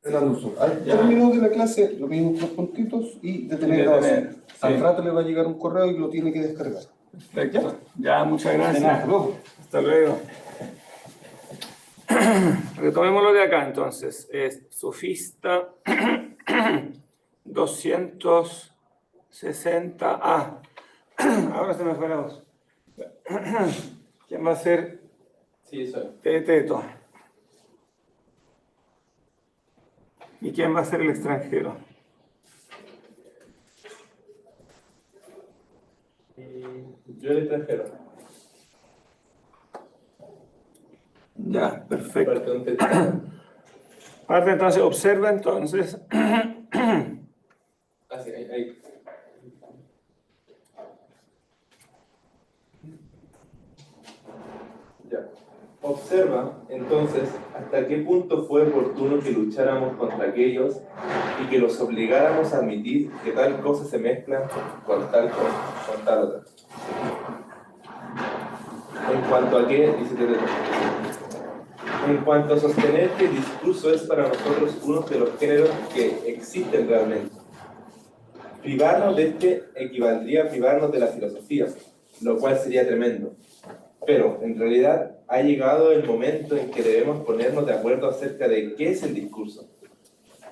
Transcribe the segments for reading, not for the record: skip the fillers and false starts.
el anuncio. Al Ya. término de la clase, lo pedimos 3 puntitos y detener grabación. Sí. Al rato le va a llegar un correo y lo tiene que descargar. Perfecto. Ya, muchas De gracias. nada, luego. Hasta luego. Retomémoslo de acá entonces. Es sofista 260A. Ahora se me fue la voz. ¿Quién va a ser? Sí, soy. Teto. ¿Y quién va a ser el extranjero? Yo el extranjero. Ya, perfecto. Parte un teto. Parte entonces, observa entonces. Así, ahí. Ya. Observa, entonces, hasta qué punto fue oportuno que lucháramos contra aquellos y que los obligáramos a admitir que tal cosa se mezcla con tal cosa, con tal otra. En cuanto a qué, dice Teto, en cuanto a sostener que el discurso es para nosotros uno de los géneros que existen realmente. Privarnos de este equivaldría a privarnos de la filosofía, lo cual sería tremendo. Pero, en realidad, ha llegado el momento en que debemos ponernos de acuerdo acerca de qué es el discurso.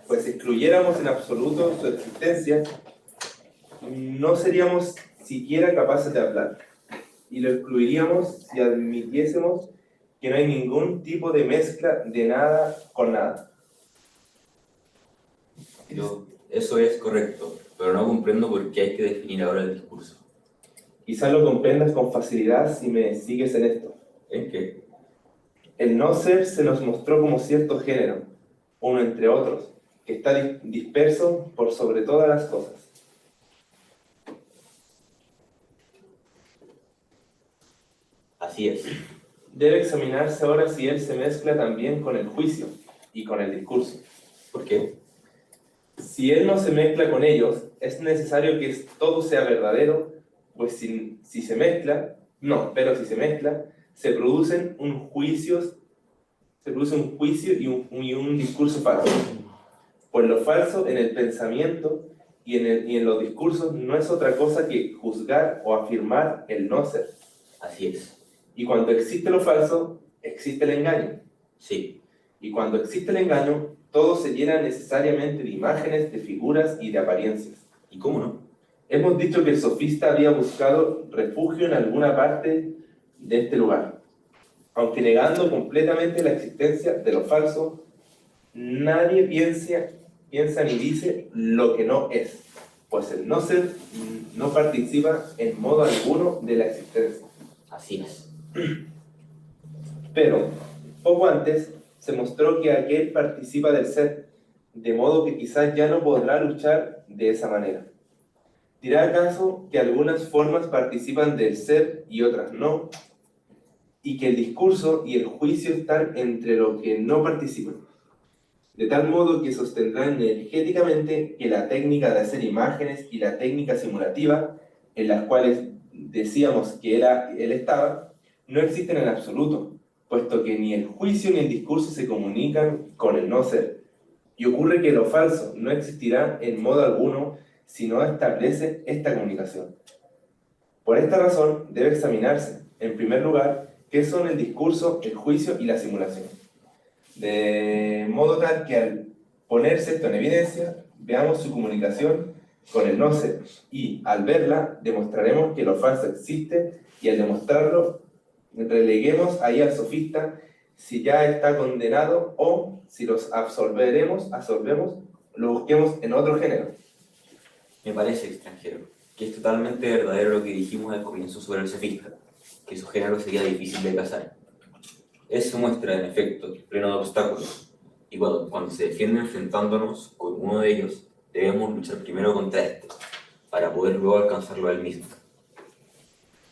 Pues si excluyéramos en absoluto su existencia, no seríamos siquiera capaces de hablar. Y lo excluiríamos si admitiésemos que no hay ningún tipo de mezcla de nada con nada. Eso es correcto, pero no comprendo por qué hay que definir ahora el discurso. Quizás lo comprendas con facilidad si me sigues en esto. ¿En qué? El no ser se nos mostró como cierto género, uno entre otros, que está disperso por sobre todas las cosas. Así es. Debe examinarse ahora si él se mezcla también con el juicio y con el discurso. ¿Por qué? Si él no se mezcla con ellos, es necesario que todo sea verdadero, pues si se mezcla, pero si se mezcla, se produce un juicio y un discurso falso. Pues lo falso en el pensamiento y en los discursos no es otra cosa que juzgar o afirmar el no ser. Así es. Y cuando existe lo falso, existe el engaño. Sí. Y cuando existe el engaño, todo se llena necesariamente de imágenes, de figuras y de apariencias. ¿Y cómo no? Hemos dicho que el sofista había buscado refugio en alguna parte de este lugar. Aunque negando completamente la existencia de lo falso, nadie piensa ni dice lo que no es, pues el no ser no participa en modo alguno de la existencia. Así es. Pero, poco antes, se mostró que aquel participa del ser, de modo que quizás ya no podrá luchar de esa manera. ¿Dirá acaso que algunas formas participan del ser y otras no? Y que el discurso y el juicio están entre lo que no participan. De tal modo que sostendrá energéticamente que la técnica de hacer imágenes y la técnica simulativa, en las cuales decíamos que él estaba, no existen en absoluto, puesto que ni el juicio ni el discurso se comunican con el no ser. Y ocurre que lo falso no existirá en modo alguno si no establece esta comunicación. Por esta razón debe examinarse, en primer lugar, qué son el discurso, el juicio y la simulación. De modo tal que al ponerse esto en evidencia, veamos su comunicación con el no ser, y al verla demostraremos que lo falso existe, y al demostrarlo releguemos ahí al sofista si ya está condenado, o si los absorbemos, lo busquemos en otro género. Me parece, extranjero, que es totalmente verdadero lo que dijimos al comienzo sobre el sofista, que su género sería difícil de cazar. Eso muestra, en efecto, pleno de obstáculos, y cuando se defiende enfrentándonos con uno de ellos, debemos luchar primero contra este, para poder luego alcanzarlo a él mismo.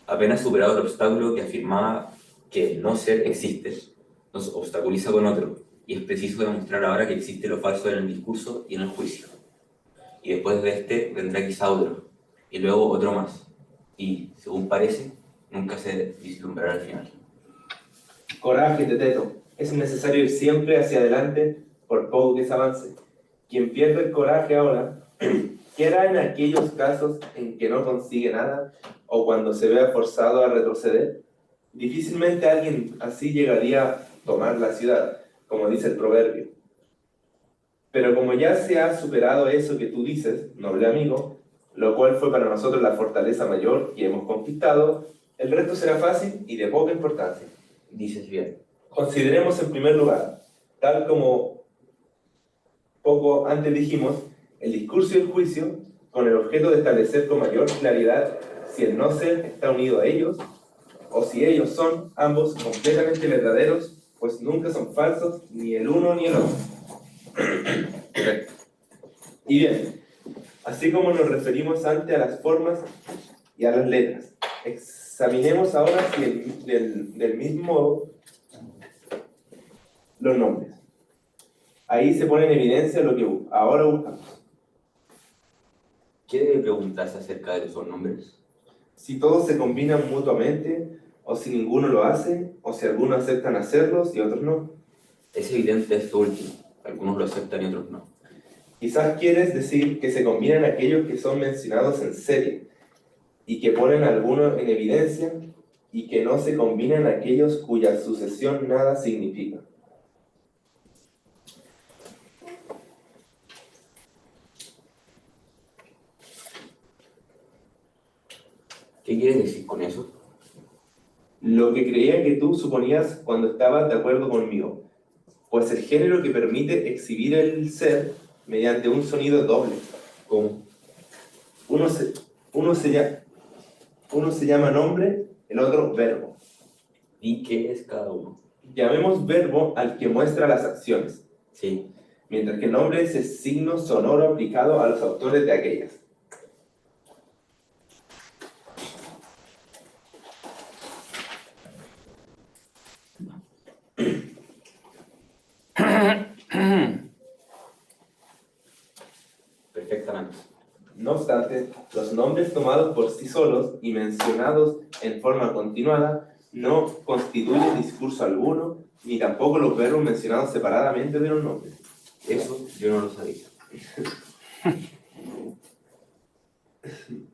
Apenas superado el obstáculo que afirmaba que el no ser existe, nos obstaculiza con otro, y es preciso demostrar ahora que existe lo falso en el discurso y en el juicio. Y después de este vendrá quizá otro, y luego otro más, y, según parece, nunca se vislumbrará al final. Coraje, Teteto. Es necesario ir siempre hacia adelante, por poco que se avance. Quien pierde el coraje ahora, ¿qué hará en aquellos casos en que no consigue nada o cuando se vea forzado a retroceder? Difícilmente alguien así llegaría a tomar la ciudad, como dice el proverbio. Pero como ya se ha superado eso que tú dices, noble amigo, lo cual fue para nosotros la fortaleza mayor que hemos conquistado, el resto será fácil y de poca importancia. Dices bien. Consideremos en primer lugar, tal como poco antes dijimos, el discurso y el juicio con el objeto de establecer con mayor claridad si el no ser está unido a ellos o si ellos son ambos completamente verdaderos, pues nunca son falsos ni el uno ni el otro. Correcto. Y bien, así como nos referimos antes a las formas y a las letras, examinemos ahora si del mismo modo los nombres. Ahí se pone en evidencia lo que ahora buscamos. ¿Qué debe preguntarse acerca de esos nombres? Si todos se combinan mutuamente, o si ninguno lo hace, o si algunos aceptan hacerlos y otros no. Es evidente esto último. Algunos lo aceptan y otros no. Quizás quieres decir que se combinan aquellos que son mencionados en serie, y que ponen alguno en evidencia, y que no se combinan aquellos cuya sucesión nada significa. ¿Qué quieres decir con eso? Lo que creía que tú suponías cuando estabas de acuerdo conmigo, pues el género que permite exhibir el ser mediante un sonido doble. ¿Cómo? Uno se llama nombre, el otro verbo. ¿Y qué es cada uno? Llamemos verbo al que muestra las acciones, Sí. mientras que el nombre es el signo sonoro aplicado a los autores de aquellas. Perfectamente. No obstante, los nombres tomados por sí solos y mencionados en forma continuada no constituyen discurso alguno, ni tampoco los verbos mencionados separadamente de los nombres. Eso yo no lo sabía.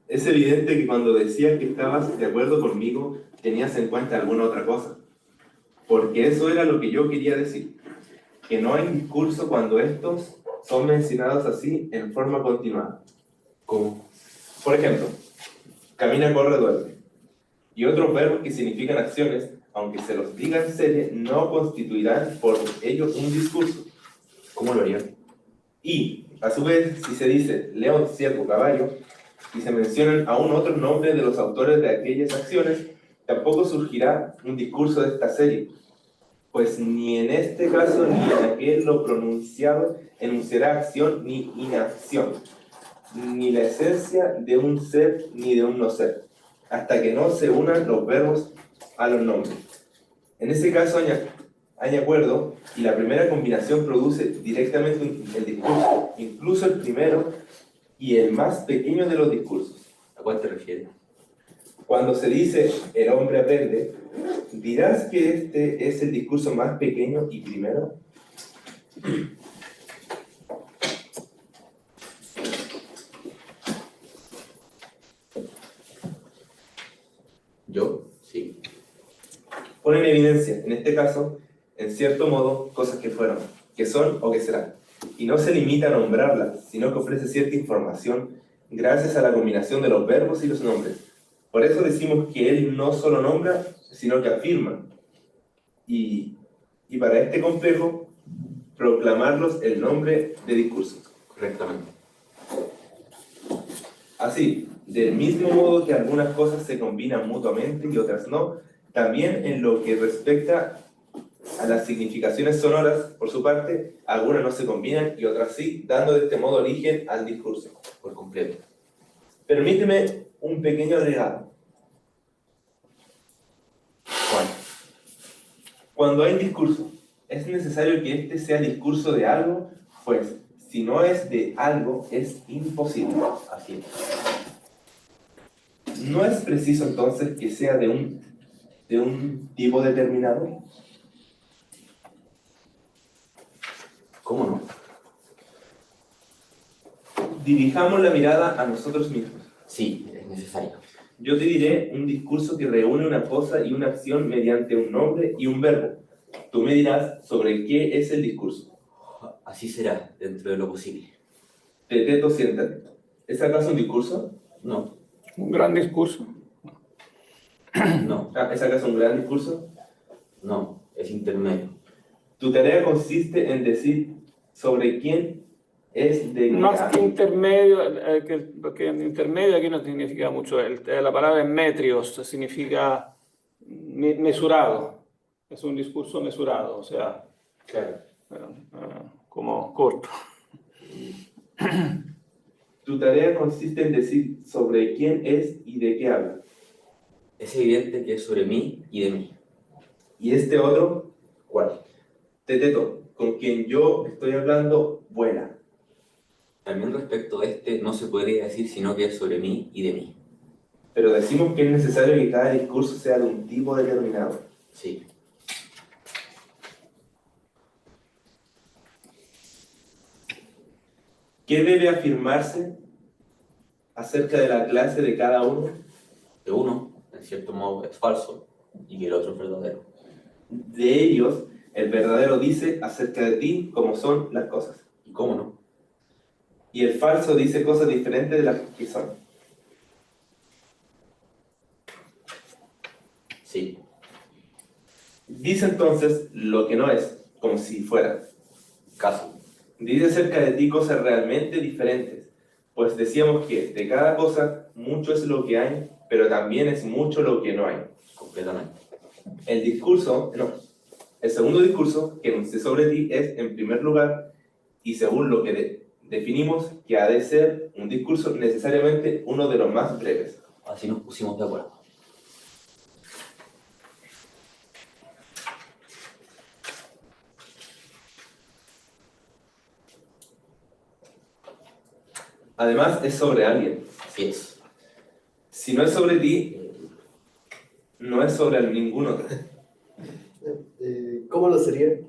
Es evidente que cuando decías que estabas de acuerdo conmigo, tenías en cuenta alguna otra cosa, porque eso era lo que yo quería decir, que no hay discurso cuando estos son mencionados así en forma continuada. ¿Cómo? Por ejemplo, camina, corre, duerme. Y otros verbos que significan acciones, aunque se los diga en serie, no constituirán por ello un discurso. ¿Cómo lo harían? Y, a su vez, si se dice león, ciervo, caballo, y se mencionan aún otros nombres de los autores de aquellas acciones, tampoco surgirá un discurso de esta serie, pues ni en este caso ni en aquel lo pronunciado enunciará acción ni inacción, ni la esencia de un ser ni de un no ser, hasta que no se unan los verbos a los nombres. En ese caso hay acuerdo y la primera combinación produce directamente el discurso, incluso el primero y el más pequeño de los discursos. ¿A cuál te refieres? Cuando se dice el hombre aprende, ¿dirás que este es el discurso más pequeño y primero? ¿Yo? Sí. Pone en evidencia, en este caso, en cierto modo, cosas que fueron, que son o que serán. Y no se limita a nombrarlas, sino que ofrece cierta información gracias a la combinación de los verbos y los nombres. Por eso decimos que él no solo nombra, sino que afirma. Y para este complejo, proclamarlos el nombre de discurso. Correctamente. Así, del mismo modo que algunas cosas se combinan mutuamente y otras no, también en lo que respecta a las significaciones sonoras, por su parte, algunas no se combinan y otras sí, dando de este modo origen al discurso. Por completo. Permíteme un pequeño agregado. ¿Cuál? Cuando hay discurso, ¿es necesario que este sea discurso de algo? Pues, si no es de algo, es imposible. Así es. ¿No es preciso entonces que sea de un tipo determinado? ¿Cómo no? Dirijamos la mirada a nosotros mismos. Sí, es necesario. Yo te diré un discurso que reúne una cosa y una acción mediante un nombre y un verbo. Tú me dirás sobre qué es el discurso. Así será, dentro de lo posible. Teteto, siéntate. ¿Es acaso un discurso? No, Un gran discurso. no, ¿Es acaso un gran discurso? no, es intermedio. Tu tarea consiste en decir sobre quién es de... Más que intermedio, porque en intermedio aquí no significa mucho. La palabra metrios significa mesurado. Es un discurso mesurado, o sea, Claro. como corto. Tu tarea consiste en decir sobre quién es y de qué habla. Es evidente que es sobre mí y de mí. Y este otro, ¿Cuál? Teteto, con quien yo estoy hablando, vuela. También respecto a este no se podría decir sino que es sobre mí y de mí. Pero decimos que es necesario que cada discurso sea de un tipo determinado. Sí. ¿Qué debe afirmarse acerca de la clase de cada uno? Que uno, en cierto modo, es falso y que el otro es verdadero. De ellos, el verdadero dice acerca de ti cómo son las cosas. ¿Y cómo no? Y el falso dice cosas diferentes de las que son. Sí. Dice entonces lo que no es, como si fuera. Caso. Dice acerca de ti cosas realmente diferentes, pues decíamos que de cada cosa mucho es lo que hay, pero también es mucho lo que no hay. Completamente. El segundo discurso que nos dice sobre ti es, en primer lugar, y según lo que definimos, que ha de ser un discurso necesariamente uno de los más breves. Así nos pusimos de acuerdo. Además, es sobre alguien. Así es. Si no es sobre ti, no es sobre ningún otro. ¿Cómo lo sería?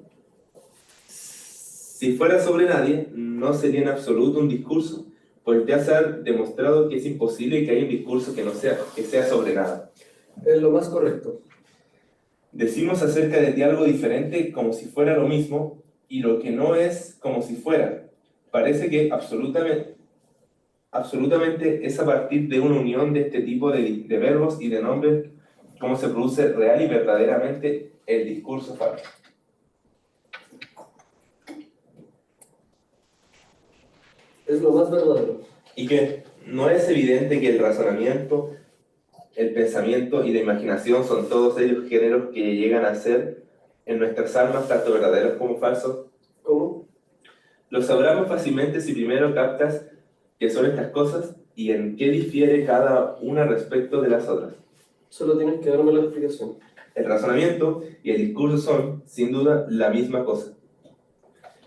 Si fuera sobre nadie, no sería en absoluto un discurso, pues ya se ha demostrado que es imposible que haya un discurso que sea sobre nada. Es lo más correcto. Decimos acerca de ti algo diferente como si fuera lo mismo, y lo que no es como si fuera. Parece que absolutamente es a partir de una unión de este tipo de verbos y de nombres como se produce real y verdaderamente el discurso falso. Es lo más verdadero. Y que no es evidente que el razonamiento, el pensamiento y la imaginación son todos ellos géneros que llegan a ser en nuestras almas tanto verdaderos como falsos. ¿Cómo? Lo sabrás fácilmente si primero captas qué son estas cosas y en qué difiere cada una respecto de las otras. Solo tienes que darme la explicación. El razonamiento y el discurso son, sin duda, la misma cosa.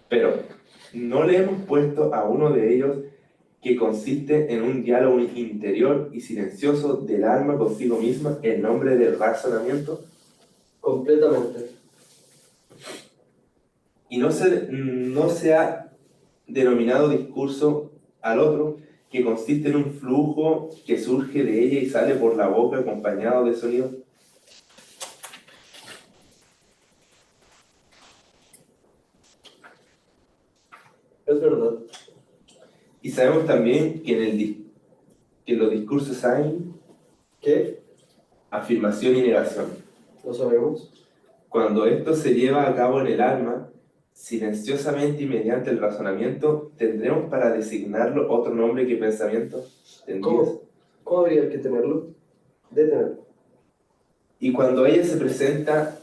Pero no le hemos puesto a uno de ellos que consiste en un diálogo interior y silencioso del alma consigo misma el nombre de razonamiento. Completamente. Y no se ha denominado discurso al otro, que consiste en un flujo que surge de ella y sale por la boca acompañado de sonido. Es verdad. Y sabemos también que en los discursos hay ¿Qué? afirmación y negación. ¿Lo sabemos? Cuando esto se lleva a cabo en el alma, silenciosamente y mediante el razonamiento, ¿tendremos para designarlo otro nombre que pensamiento? ¿Tendrías? ¿Cómo? ¿Cómo habría que tenerlo? Detenerlo. Y cuando ella se presenta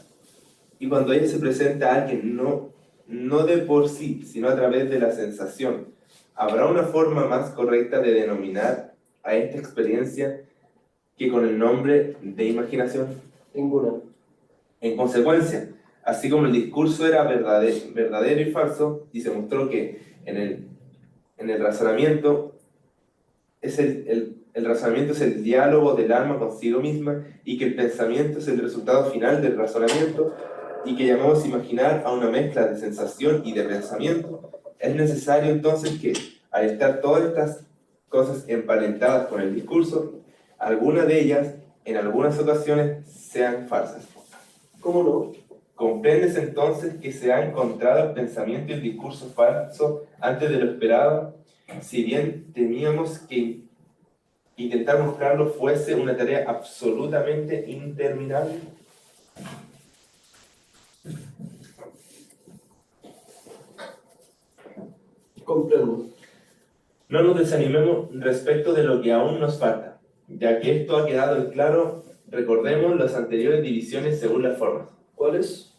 a alguien, no de por sí, sino a través de la sensación, ¿habrá una forma más correcta de denominar a esta experiencia que con el nombre de imaginación? Ninguna. En consecuencia, así como el discurso era verdadero y falso, y se mostró que en el razonamiento el razonamiento es el diálogo del alma consigo misma, y que el pensamiento es el resultado final del razonamiento, y que llamamos imaginar a una mezcla de sensación y de pensamiento, es necesario entonces que, Al estar todas estas cosas emparentadas con el discurso, algunas de ellas, en algunas ocasiones, sean falsas. ¿Cómo no? ¿Comprendes entonces que se ha encontrado el pensamiento y el discurso falso antes de lo esperado? Si bien temíamos que intentar mostrarlo fuese una tarea absolutamente interminable. Comprendo. No nos desanimemos respecto de lo que aún nos falta, ya que esto ha quedado en claro. Recordemos las anteriores divisiones según las formas. ¿Cuáles?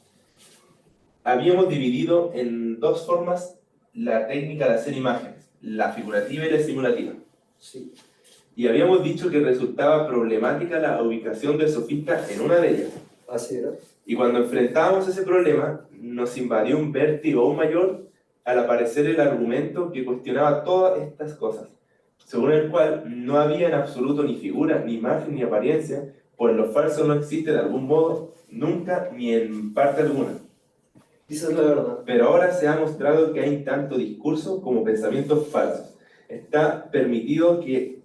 Habíamos dividido en dos formas la técnica de hacer imágenes, la figurativa y la simulativa. Sí. Y habíamos dicho que resultaba problemática la ubicación del sofista en una de ellas. Así era. Y cuando enfrentábamos ese problema, nos invadió un vértigo aún mayor al aparecer el argumento que cuestionaba todas estas cosas, según el cual no había en absoluto ni figura, ni imagen, ni apariencia, pues lo falso no existe de algún modo, nunca, ni en parte alguna. Esa es la verdad. Pero ahora se ha mostrado que hay tanto discurso como pensamientos falsos. Está permitido que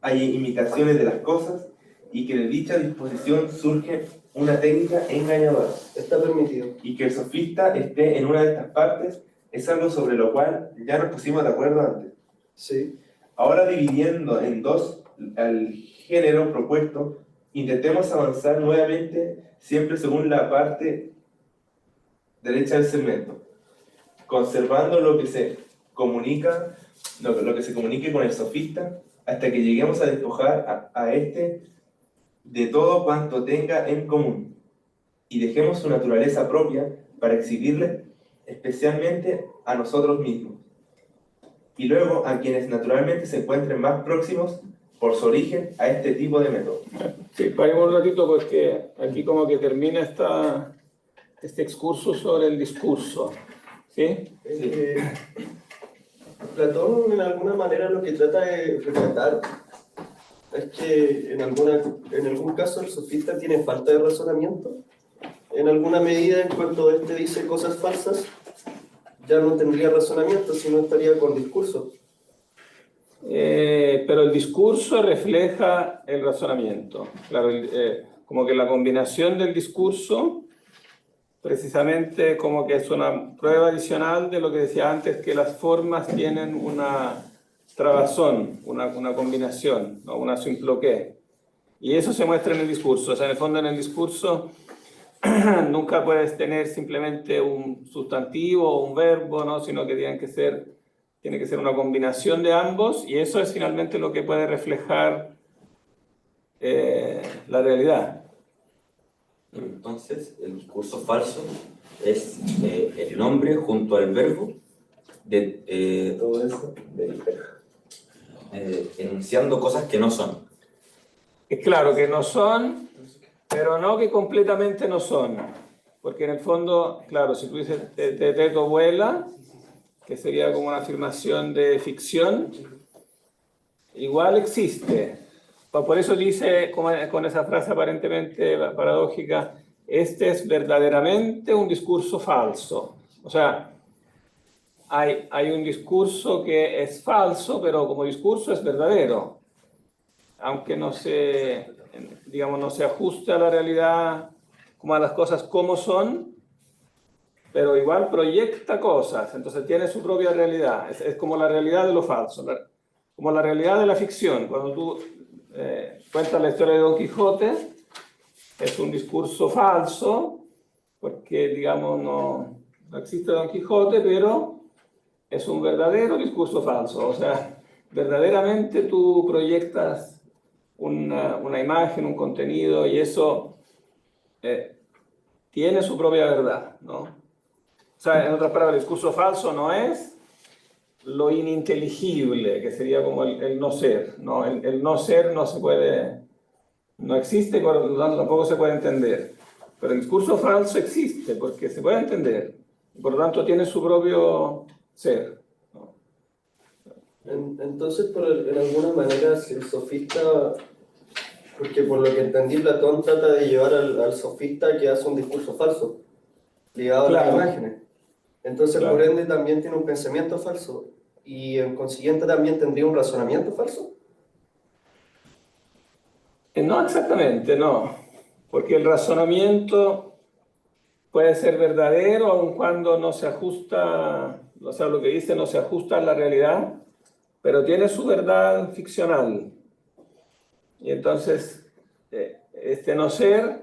haya imitaciones de las cosas y que de dicha disposición surge una técnica engañadora. Está permitido. Y que el sofista esté en una de estas partes es algo sobre lo cual ya nos pusimos de acuerdo antes. Sí. Ahora, dividiendo en dos al género propuesto, intentemos avanzar nuevamente siempre según la parte derecha del segmento, conservando lo que se comunica, lo que se comunique con el sofista, hasta que lleguemos a despojar a este de todo cuanto tenga en común, y dejemos su naturaleza propia para exhibirle especialmente a nosotros mismos, y luego a quienes naturalmente se encuentren más próximos por su origen a este tipo de método. Sí, paremos un ratito porque aquí como que termina este excurso sobre el discurso. ¿Sí? Platón, en alguna manera, lo que trata de retratar es que en algún caso el sofista tiene falta de razonamiento. En alguna medida, en cuanto éste dice cosas falsas, ya no tendría razonamiento, sino estaría con discurso. Pero el discurso refleja el razonamiento. Claro, como que la combinación del discurso, precisamente como que es una prueba adicional de lo que decía antes, que las formas tienen una trabazón, una combinación, ¿no? Una simploqué. Y eso se muestra en el discurso. O sea, en el fondo, en el discurso nunca puedes tener simplemente un sustantivo o un verbo, ¿no? Sino que tiene que ser una combinación de ambos, y eso es finalmente lo que puede reflejar la realidad. Entonces, el discurso falso es el nombre junto al verbo Todo eso enunciando cosas que no son. Es claro que no son, pero no que completamente no son. Porque en el fondo, claro, si tú dices Teto vuela, que sería como una afirmación de ficción, igual existe. Por eso dice, con esa frase aparentemente paradójica, este es verdaderamente un discurso falso. O sea, hay un discurso que es falso, pero como discurso es verdadero. Aunque no se ajuste a la realidad, como a las cosas como son, pero igual proyecta cosas, entonces tiene su propia realidad. Es como la realidad de lo falso, como la realidad de la ficción. Cuando tú cuentas la historia de Don Quijote, es un discurso falso, porque, digamos, no existe Don Quijote, pero es un verdadero discurso falso. O sea, verdaderamente tú proyectas una imagen, un contenido, y eso tiene su propia verdad, ¿no? O sea, en otras palabras, el discurso falso no es lo ininteligible, que sería como el no ser, ¿no? El no ser no se puede, no existe, por lo tanto tampoco se puede entender. Pero el discurso falso existe, porque se puede entender, y por lo tanto tiene su propio ser, ¿no? Entonces, en alguna manera, si el sofista, porque por lo que entendí, Platón trata de llevar al sofista que hace un discurso falso, ligado a las Claro. imágenes. Entonces, Claro. por ende, también tiene un pensamiento falso. y en consiguiente también tendría un razonamiento falso. No exactamente, no. Porque el razonamiento puede ser verdadero aun cuando no se ajusta, o sea, lo que dice no se ajusta a la realidad, pero tiene su verdad ficcional. Y entonces, este no ser,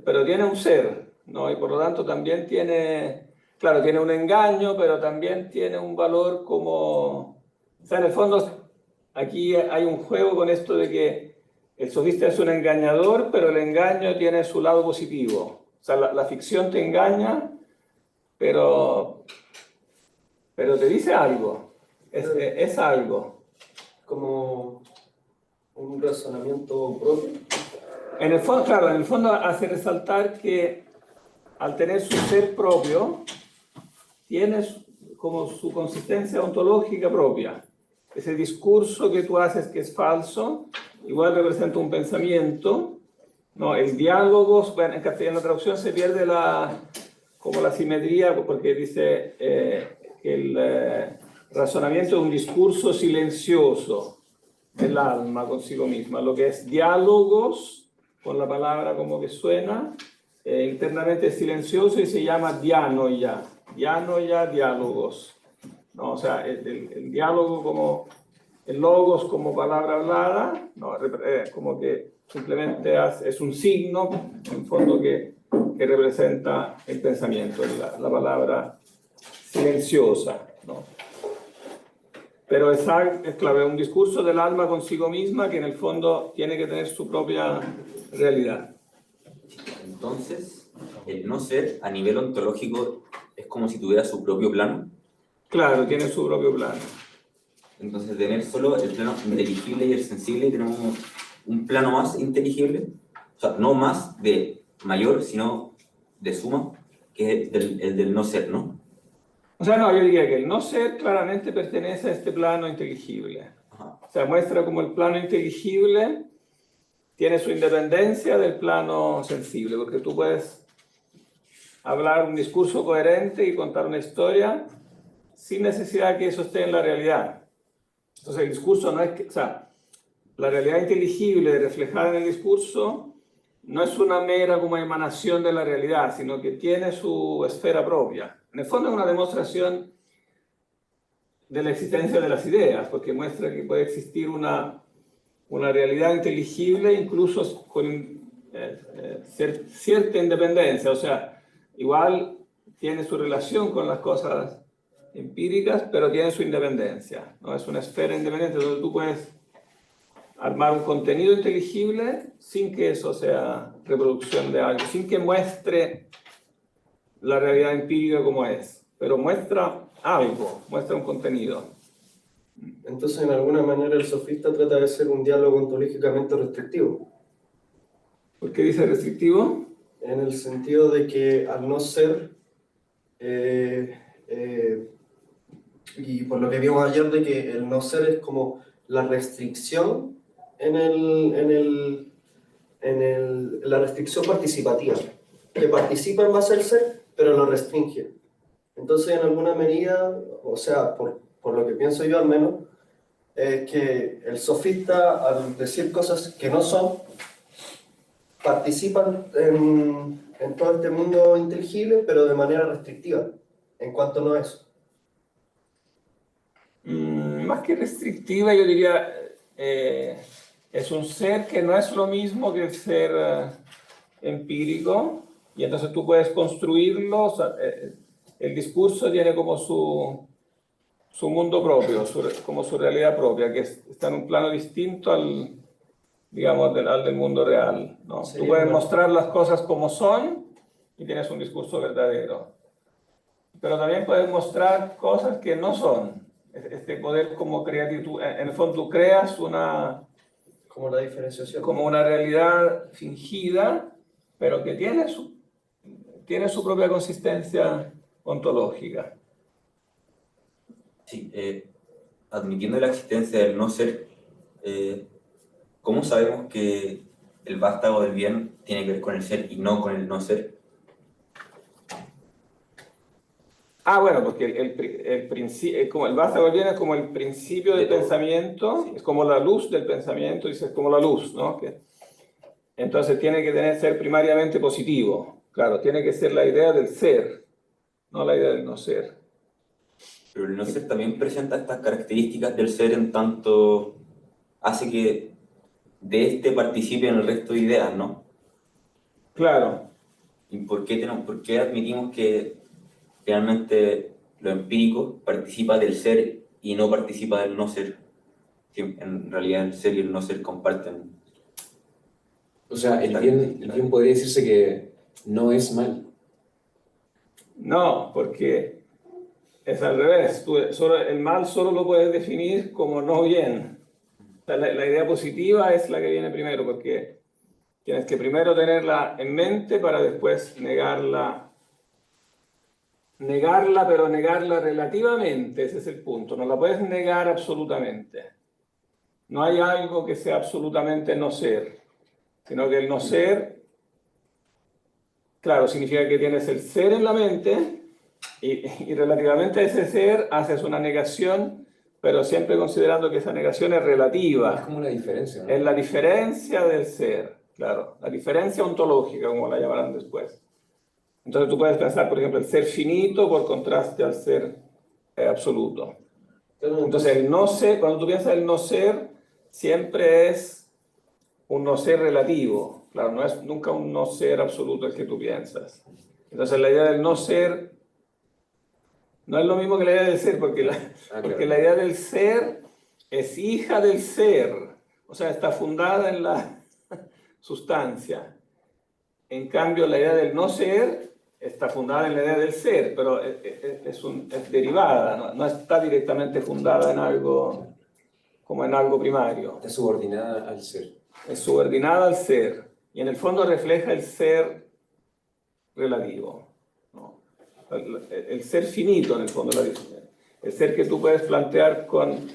pero tiene un ser, ¿no? Y por lo tanto también tiene, claro, tiene un engaño, pero también tiene un valor como, o sea, en el fondo, aquí hay un juego con esto de que el sofista es un engañador, pero el engaño tiene su lado positivo. O sea, la ficción te engaña, pero te dice algo, es algo. Como un razonamiento propio. En el fondo, claro, en el fondo hace resaltar que al tener su ser propio, tiene como su consistencia ontológica propia. Ese discurso que tú haces que es falso, igual representa un pensamiento. No, el diálogo, bueno, en castellano la traducción se pierde como la simetría, porque dice que el razonamiento es un discurso silencioso del alma consigo misma. Lo que es diálogos, con la palabra como que suena, internamente es silencioso y se llama dianoia. Dianoia, diálogos. ¿No? O sea, el diálogo como, el logos como palabra hablada, no, como que simplemente es un signo, en fondo, que representa el pensamiento, la palabra silenciosa, ¿no? Pero es claro, es un discurso del alma consigo misma que en el fondo tiene que tener su propia realidad. Entonces, el no ser a nivel ontológico es como si tuviera su propio plano. Claro, tiene su propio plano. Entonces, tener solo el plano inteligible y el sensible, tenemos un plano más inteligible, o sea, no más de mayor, sino de suma, que es el del no ser, ¿no? O sea, no, yo diría que el no ser claramente pertenece a este plano inteligible. Ajá. O sea, muestra como el plano inteligible tiene su independencia del plano sensible, porque tú puedes hablar un discurso coherente y contar una historia sin necesidad de que eso esté en la realidad. Entonces, el discurso no es que, o sea, la realidad inteligible reflejada en el discurso no es una mera como emanación de la realidad, sino que tiene su esfera propia. En el fondo es una demostración de la existencia de las ideas, porque muestra que puede existir una realidad inteligible incluso con cierta independencia, o sea, igual tiene su relación con las cosas empíricas, pero tiene su independencia, ¿no? Es una esfera independiente donde tú puedes armar un contenido inteligible sin que eso sea reproducción de algo, sin que muestre la realidad empírica como es, pero muestra algo, muestra un contenido. Entonces, en alguna manera, el sofista trata de ser un diálogo ontológicamente restrictivo. ¿Por qué dice restrictivo? En el sentido de que al no ser, y por lo que vimos ayer, de que el no ser es como la restricción en la restricción participativa, que participa en base al ser, pero lo restringe. Entonces, en alguna medida, o sea, por lo que pienso yo al menos, es que el sofista, al decir cosas que no son, participan en todo este mundo inteligible, pero de manera restrictiva, en cuanto no es. Más que restrictiva, yo diría, es un ser que no es lo mismo que el ser empírico, y entonces tú puedes construirlo, o sea, el discurso tiene como su mundo propio, como su realidad propia, que está en un plano distinto al, digamos, al del mundo real, ¿no? Tú puedes mostrar las cosas como son y tienes un discurso verdadero, pero también puedes mostrar cosas que no son. Este poder como creativo, en el fondo tú creas Como la diferenciación. como una realidad fingida, pero que tiene su propia consistencia ontológica. Sí, admitiendo la existencia del no ser, ¿cómo sabemos que el vástago del bien tiene que ver con el ser y no con el no ser? Bueno, porque el principio, como el vástago viene como el principio del De todo. pensamiento, Sí. es como la luz del pensamiento, dice, es como la luz, ¿no? Entonces tiene que ser primariamente positivo. Claro, tiene que ser la idea del ser, no la idea del no ser. Pero el no ser también presenta estas características del ser en tanto hace que de este participen el resto de ideas, ¿no? Claro, ¿Y por qué admitimos que realmente lo empírico participa del ser y no participa del no ser? Si en realidad el ser y el no ser comparten. O sea, el bien podría decirse que no es mal. no, porque es al revés. El mal solo lo puedes definir como no bien. O sea, la idea positiva es la que viene primero, porque tienes que primero tenerla en mente para después negarla, pero negarla relativamente, ese es el punto. No la puedes negar absolutamente. No hay algo que sea absolutamente no ser, sino que el no ser, claro, significa que tienes el ser en la mente y relativamente a ese ser haces una negación, pero siempre considerando que esa negación es Es relativa. como la diferencia, ¿no? Es la diferencia del ser, claro, la diferencia ontológica, como la llamarán después. Entonces tú puedes pensar, por ejemplo, el ser finito por contraste al ser absoluto. Claro, Entonces el no ser, cuando tú piensas el no ser, siempre es un no ser relativo. Claro, no es nunca un no ser absoluto el que tú piensas. Entonces la idea del no ser no es lo mismo que la idea del ser, porque porque la idea del ser es hija del ser, o sea, está fundada en la sustancia. En cambio, la idea del no ser está fundada en la idea del ser, pero es derivada, no está directamente fundada en algo como en algo primario. Está subordinada al ser. Es subordinada al ser y en el fondo refleja el ser relativo, ¿no? El ser finito, en el fondo, el ser que tú puedes plantear con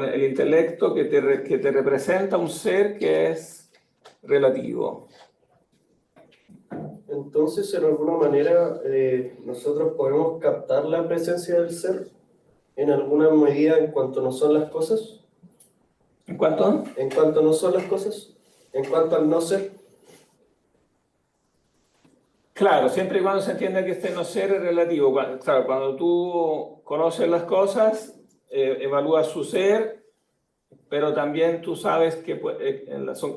el intelecto que te representa un ser que es relativo. Entonces, en alguna manera, nosotros podemos captar la presencia del ser en alguna medida en cuanto no son las cosas. ¿En cuanto? En cuanto no son las cosas, en cuanto al no ser. Claro, siempre y cuando se entienda que este no ser es relativo. Claro, cuando tú conoces las cosas, evalúas su ser, pero también tú sabes que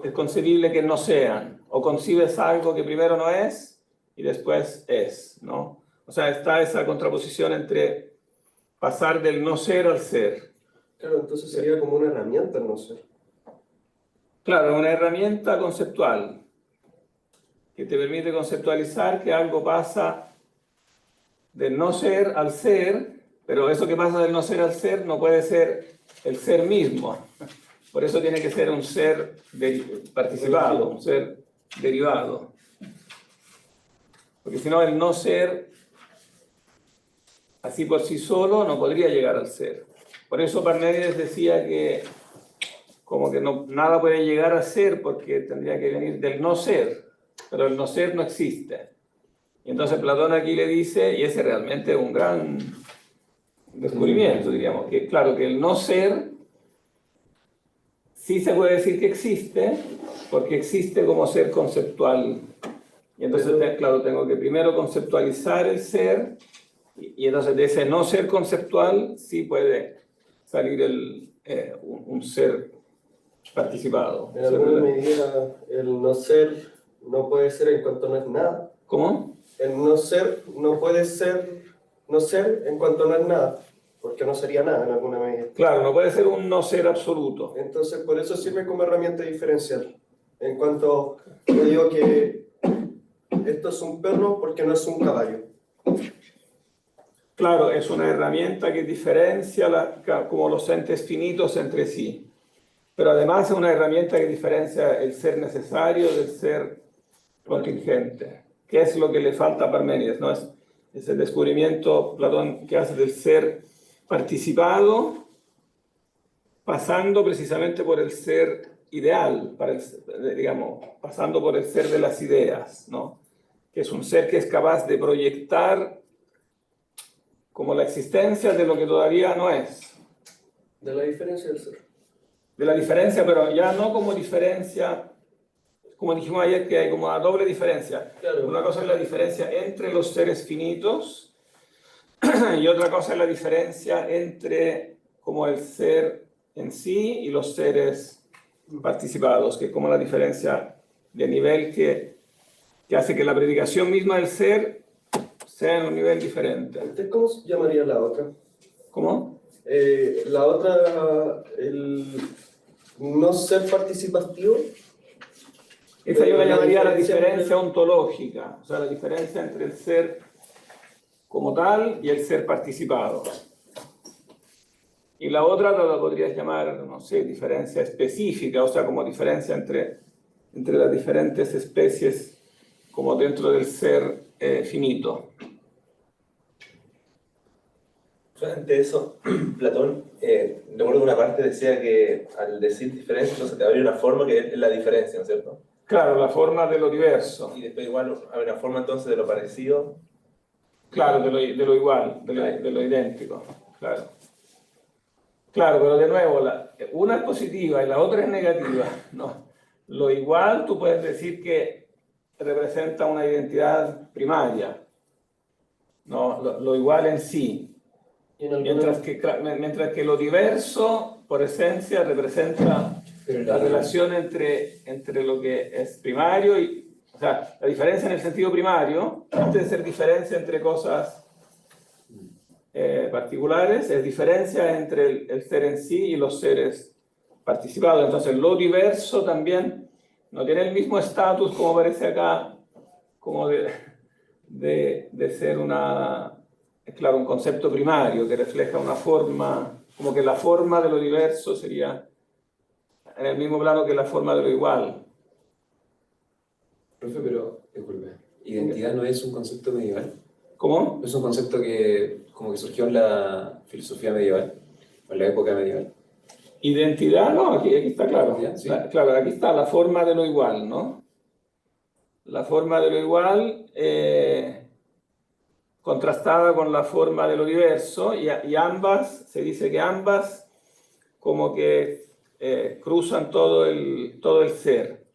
es concebible que no sean, o concibes algo que primero no es y después es, ¿no? O sea, está esa contraposición entre pasar del no ser al ser. Claro, entonces sería como una herramienta el no ser. Claro, una herramienta conceptual que te permite conceptualizar que algo pasa del no ser al ser, pero eso que pasa del no ser al ser no puede ser el ser mismo. Por eso tiene que ser un ser participado, un ser derivado. Porque si no, el no ser, así por sí solo, no podría llegar al ser. Por eso Parménides decía que como que nada puede llegar a ser porque tendría que venir del no ser, pero el no ser no existe. Y entonces Platón aquí le dice, y ese realmente es un gran descubrimiento, diríamos, que claro, que el no ser sí se puede decir que existe, porque existe como ser conceptual. Y entonces, claro, tengo que primero conceptualizar el ser, y entonces de ese no ser conceptual sí puede salir un ser participado. En alguna medida, el no ser no puede ser en cuanto no es nada. ¿Cómo? El no ser no puede ser no ser en cuanto no es nada, porque no sería nada en alguna medida. Claro, no puede ser un no ser absoluto. Entonces, por eso sirve como herramienta diferencial. En cuanto yo digo que esto es un perro porque no es un caballo. Claro, es una herramienta que diferencia como los entes finitos entre sí. Pero además es una herramienta que diferencia el ser necesario del ser contingente. ¿Qué es lo que le falta a Parménides? ¿No? Es el descubrimiento, Platón, que hace del ser participado, pasando precisamente por el ser ideal, digamos, pasando por el ser de las ideas, ¿no? Que es un ser que es capaz de proyectar como la existencia de lo que todavía no es. De la diferencia del ser. De la diferencia, pero ya no como diferencia, como dijimos ayer, que hay como una doble diferencia. Claro. Una cosa es la diferencia entre los seres finitos y otra cosa es la diferencia entre como el ser en sí y los seres participados, que es como la diferencia de nivel que hace que la predicación misma del ser sea en un nivel diferente. ¿Usted cómo se llamaría la otra? ¿Cómo? La otra, el no ser participativo. Esa yo la llamaría la diferencia entre- ontológica, o sea, la diferencia entre el ser como tal y el ser participado. Y la otra la podrías llamar, no sé, diferencia específica, o sea, como diferencia entre las diferentes especies como dentro del ser finito. Ante eso, Platón, recuerdo una parte decía que al decir diferencia, entonces te abre una forma que es la diferencia, ¿no es cierto? Claro, la forma de lo diverso. Y después igual hay una forma entonces de lo parecido. Claro, de lo igual, de lo idéntico. Claro. Claro, pero de nuevo, una es positiva y la otra es negativa. No. Lo igual tú puedes decir que representa una identidad primaria. No, lo igual en sí. Y en alguna- Mientras que lo diverso, por esencia, representa la relación entre lo que es primario y, o sea, la diferencia en el sentido primario, antes de ser diferencia entre cosas particulares, es diferencia entre el ser en sí y los seres participados. Entonces, lo diverso también no tiene el mismo estatus como aparece acá, como de ser claro, un concepto primario que refleja una forma, como que la forma de lo diverso sería en el mismo plano que la forma de lo igual. Profe, pero, disculpe, ¿identidad no es un concepto medieval? ¿Cómo? ¿No es un concepto que como que surgió en la filosofía medieval, o en la época medieval? Identidad, no, aquí está claro. Identidad, sí. Claro, aquí está la forma de lo igual, ¿no? La forma de lo igual contrastada con la forma de lo diverso, y ambas, se dice que ambas como que cruzan todo el ser.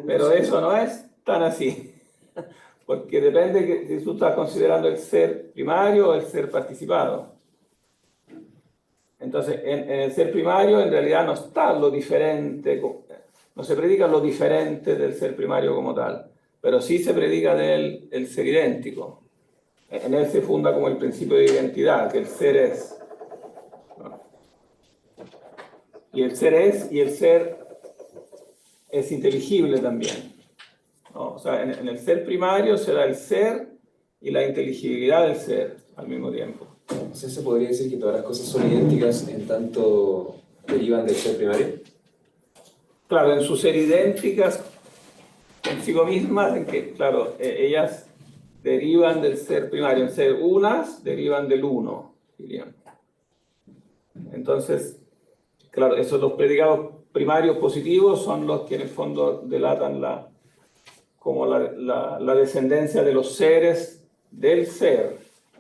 Pero eso no es tan así, porque depende que si tú estás considerando el ser primario o el ser participado. Entonces, en el ser primario en realidad no está lo diferente, no se predica lo diferente del ser primario como tal, pero sí se predica de él el ser idéntico. En él se funda como el principio de identidad, que el ser es. ¿No? Y el ser es inteligible también. ¿No? O sea, en el ser primario se da el ser y la inteligibilidad del ser al mismo tiempo. Entonces se podría decir que todas las cosas son idénticas en tanto derivan del ser primario. Claro, en su ser idénticas consigo mismas, en que, claro, ellas derivan del ser primario, en ser unas derivan del uno, dirían. Entonces, claro, esos dos predicados primarios positivos son los que en el fondo delatan como la descendencia de los seres del ser,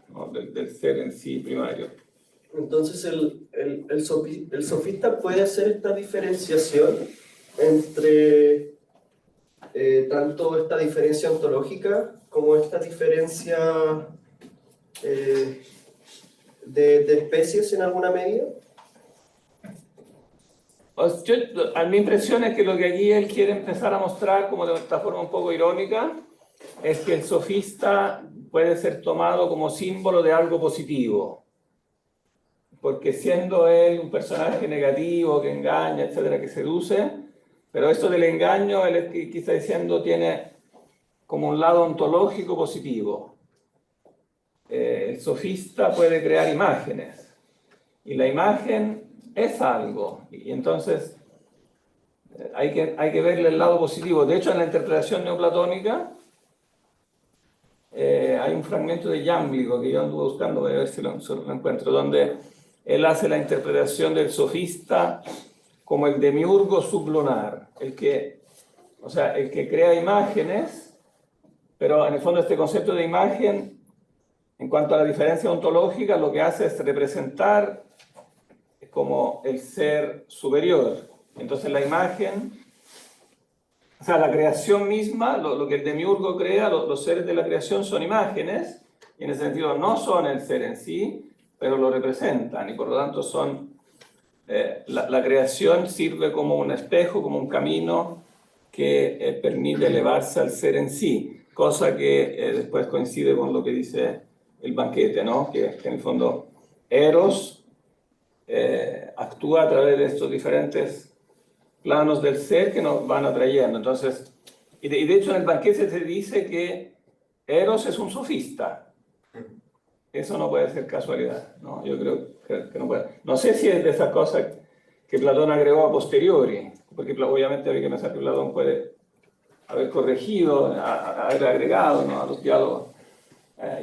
¿no? del ser en sí primario. Entonces el sofista puede hacer esta diferenciación entre tanto esta diferencia ontológica como esta diferencia de especies en alguna medida. A mi impresión es que lo que aquí él quiere empezar a mostrar, como de esta forma un poco irónica, es que el sofista puede ser tomado como símbolo de algo positivo. Porque siendo él un personaje negativo, que engaña, etcétera, que seduce, pero esto del engaño, él está diciendo, tiene como un lado ontológico positivo. El sofista puede crear imágenes, y la imagen es algo, y entonces hay que verle el lado positivo. De hecho, en la interpretación neoplatónica hay un fragmento de Yámblico que yo anduve buscando, voy a ver si lo encuentro, donde él hace la interpretación del sofista como el demiurgo sublunar, el que crea imágenes, pero en el fondo este concepto de imagen En cuanto a la diferencia ontológica, lo que hace es representar como el ser superior. Entonces la imagen, o sea, la creación misma, lo que el demiurgo crea, los seres de la creación son imágenes, y en ese sentido no son el ser en sí, pero lo representan, y por lo tanto son, la creación sirve como un espejo, como un camino que permite elevarse al ser en sí, cosa que después coincide con lo que dice el banquete, ¿no? Que en el fondo Eros actúa a través de estos diferentes planos del ser que nos van atrayendo. Entonces, y de hecho en el banquete se dice que Eros es un sofista. Eso no puede ser casualidad, ¿no? Yo creo que no puede. No sé si es de esas cosas que Platón agregó a posteriori, porque obviamente hay que pensar que Platón puede haber corregido, haber agregado, ¿no?, a los diálogos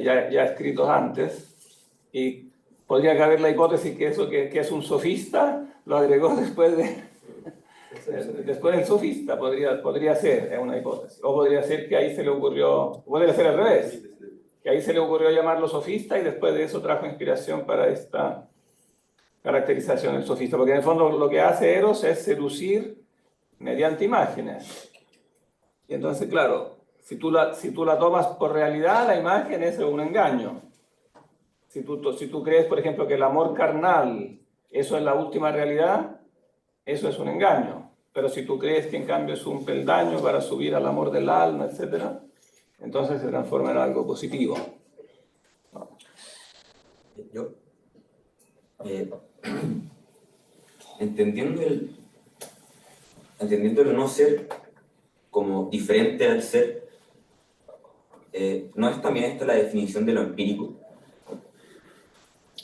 ya escritos antes, y podría caber la hipótesis que eso que es un sofista lo agregó después del sofista, podría ser, es una hipótesis. O podría ser que ahí se le ocurrió, podría ser al revés, que ahí se le ocurrió llamarlo sofista y después de eso trajo inspiración para esta caracterización del sofista, porque en el fondo lo que hace Eros es seducir mediante imágenes. Y entonces, claro, si tú la tomas por realidad, la imagen es un engaño. Si tú crees, por ejemplo, que el amor carnal, eso es la última realidad, eso es un engaño. Pero si tú crees que en cambio es un peldaño para subir al amor del alma, etc., entonces se transforma en algo positivo. Yo, entendiendo el no ser como diferente al ser, ¿no es también esta la definición de lo empírico?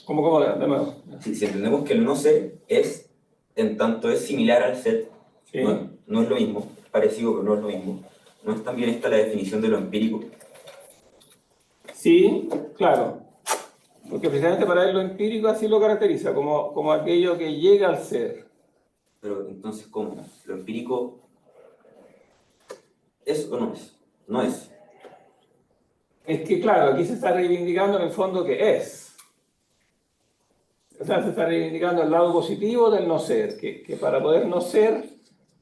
¿Cómo de nuevo? Si entendemos que el no ser es, en tanto es similar al ser, Sí. no es lo mismo, es parecido pero no es lo mismo, ¿no es también esta la definición de lo empírico? Sí, claro. Porque precisamente para él lo empírico así lo caracteriza, como aquello que llega al ser. Pero entonces, ¿cómo? ¿Lo empírico es o no es? No es. Es que, claro, aquí se está reivindicando en el fondo que es. O sea, se está reivindicando el lado positivo del no ser, que para poder no ser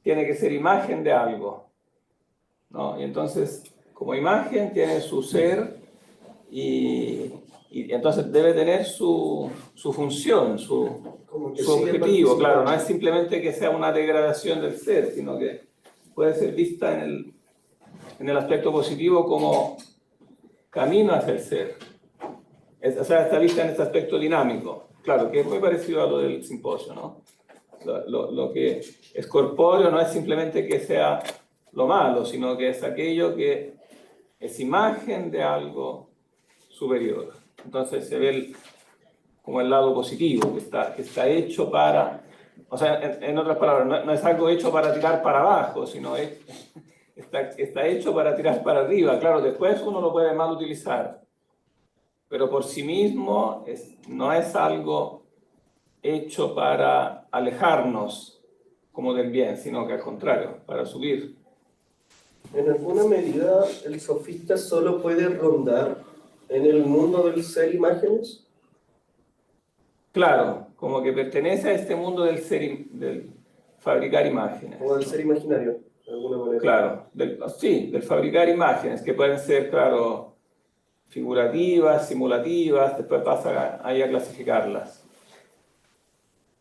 tiene que ser imagen de algo, ¿no? Y entonces, como imagen, tiene su ser y entonces debe tener su función, su objetivo. Claro, no es simplemente que sea una degradación del ser, sino que puede ser vista en el aspecto positivo como camino hacia el ser. O sea, está vista en este aspecto dinámico. Claro, que es muy parecido a lo del simposio, ¿no? Lo que es corpóreo no es simplemente que sea lo malo, sino que es aquello que es imagen de algo superior. Entonces se ve como el lado positivo, que está hecho para... O sea, en otras palabras, no es algo hecho para tirar para abajo, sino está hecho para tirar para arriba. Claro, después uno lo puede mal utilizar, pero por sí mismo no es algo hecho para alejarnos como del bien, sino que al contrario, para subir. En alguna medida, el sofista solo puede rondar en el mundo del ser imágenes. Claro, como que pertenece a este mundo del fabricar imágenes. O del ser imaginario, de alguna manera. Claro, del fabricar imágenes, que pueden ser, claro, figurativas, simulativas, después pasa ahí a clasificarlas.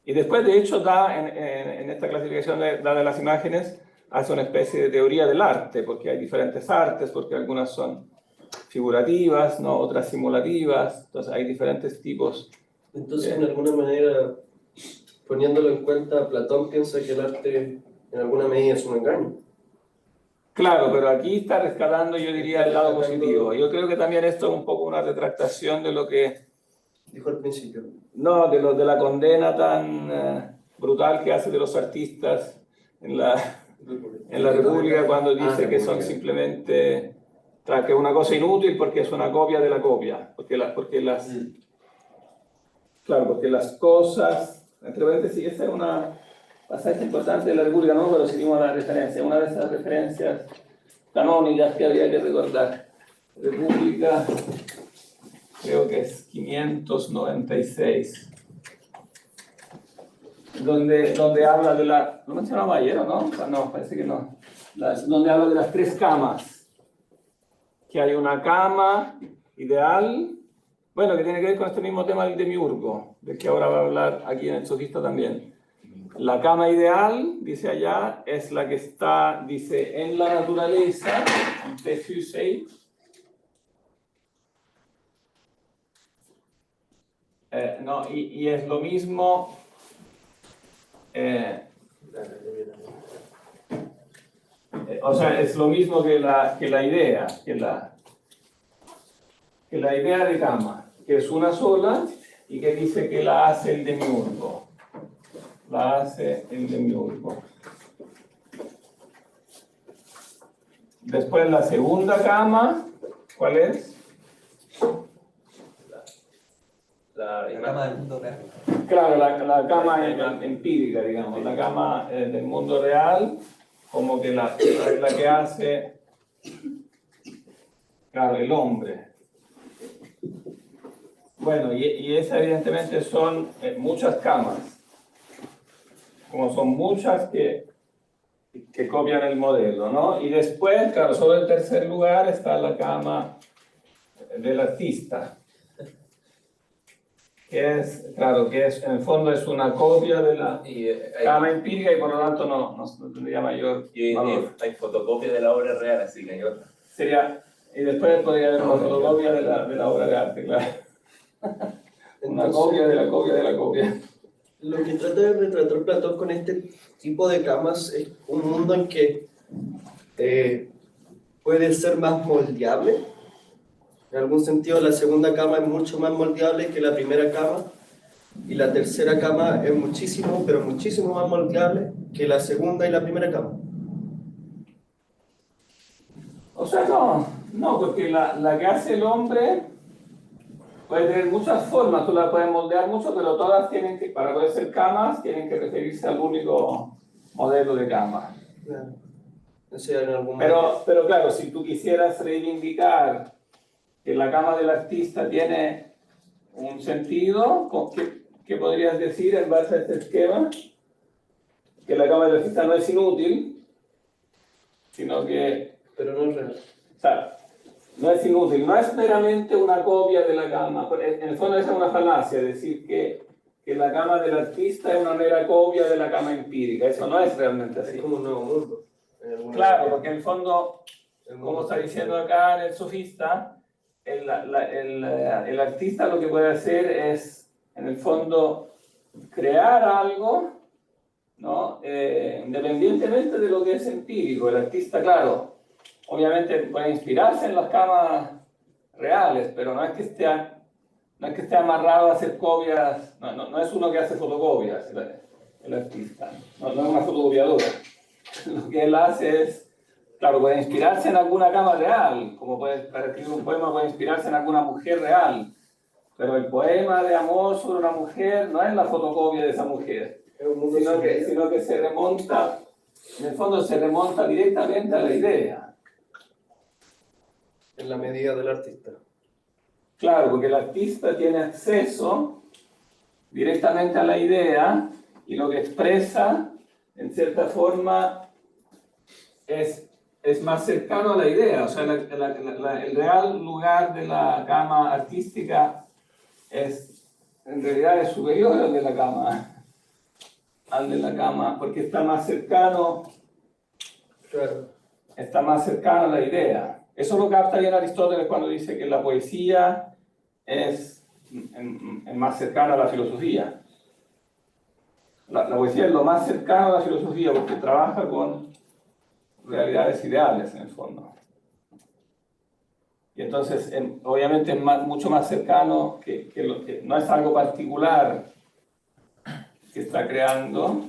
Y después, de hecho, en esta clasificación de las imágenes, hace una especie de teoría del arte, porque hay diferentes artes, porque algunas son figurativas, ¿no?, otras simulativas, entonces hay diferentes tipos. Entonces, en alguna manera, poniéndolo en cuenta, Platón piensa que el arte en alguna medida es un engaño. Claro, pero aquí está rescatando, yo diría, el lado positivo. Yo creo que también esto es un poco una retractación de lo que... Dijo al principio. No, de la condena tan brutal que hace de los artistas en la República cuando dice que son simplemente... que es una cosa inútil porque es una copia de la copia. Porque las cosas... Entre paréntesis, esa es una pasaje importante de la República, no, pero seguimos la referencia. Una de esas referencias canónicas que habría que recordar. República creo que es 596, donde habla de la, ¿lo mencionaba ayer o no? No, parece que no. Donde habla de las 3 camas, que hay una cama ideal, bueno, que tiene que ver con este mismo tema del demiurgo, del que ahora va a hablar aquí en el sofista también. La cama ideal, dice allá, es la que está, dice, en la naturaleza, en P-Fusei. No, y es lo mismo, o sea, es lo mismo que la idea, que la idea de cama, que es una sola y que dice que la hace el demiurgo. La hace el demiurgo. Después la segunda cama, ¿cuál es? La cama del mundo real. Claro, la cama empírica, digamos, la cama del mundo real, como que la que hace, claro, el hombre. Bueno, y esa evidentemente son muchas camas. Como son muchas que copian el modelo, ¿no? Y después, claro, solo en tercer lugar está la cama del artista, que es, claro, que es, en el fondo es una copia de la cama empírica y por lo tanto no tendría mayor valor. Hay fotocopia de la obra real, así que hay otra. Sería, y después podría haber una fotocopia de la obra de arte, claro. Una Entonces, copia de la copia de la copia. lo que trata de retratar Platón con este tipo de camas es un mundo en que puede ser más moldeable. En algún sentido, la segunda cama es mucho más moldeable que la primera cama, y la tercera cama es muchísimo, pero muchísimo más moldeable que la segunda y la primera cama. O sea, no, porque la que hace el hombre puede tener muchas formas, tú la puedes moldear mucho, pero todas tienen que, para poder ser camas, tienen que referirse al único modelo de cama. Claro. O sea, en algún Pero claro, si tú quisieras reivindicar que la cama del artista tiene un sentido, ¿qué podrías decir en base a este esquema? Que la cama del artista no es inútil, sino que... pero no es real. O sea, no es inútil, no es meramente una copia de la cama. En el fondo esa es una falacia, decir que la cama del artista es una mera copia de la cama empírica. Eso no es realmente así. Es como un nuevo mundo. Claro, porque en el fondo, como está diciendo acá en el sofista, el artista lo que puede hacer es, en el fondo, crear algo, ¿no? Independientemente de lo que es empírico. El artista, claro, obviamente puede inspirarse en las camas reales, pero no es que esté amarrado a hacer copias, no es uno que hace fotocopias, el artista, no es una fotocopiadora. Lo que él hace es, claro, puede inspirarse en alguna cama real, como para escribir un poema puede inspirarse en alguna mujer real, pero el poema de amor sobre una mujer no es la fotocopia de esa mujer, sino que se remonta, en el fondo se remonta directamente a la idea. En la medida del artista. Claro, porque el artista tiene acceso directamente a la idea y lo que expresa, en cierta forma, es más cercano a la idea. O sea, el real lugar de la cama artística en realidad es superior al de la cama, porque está más cercano, Claro. está más cercano a la idea. Eso lo capta bien Aristóteles cuando dice que la poesía es más cercana a la filosofía. La poesía es lo más cercano a la filosofía porque trabaja con realidades ideales en el fondo. Y entonces, obviamente es mucho más cercano, que no es algo particular que está creando,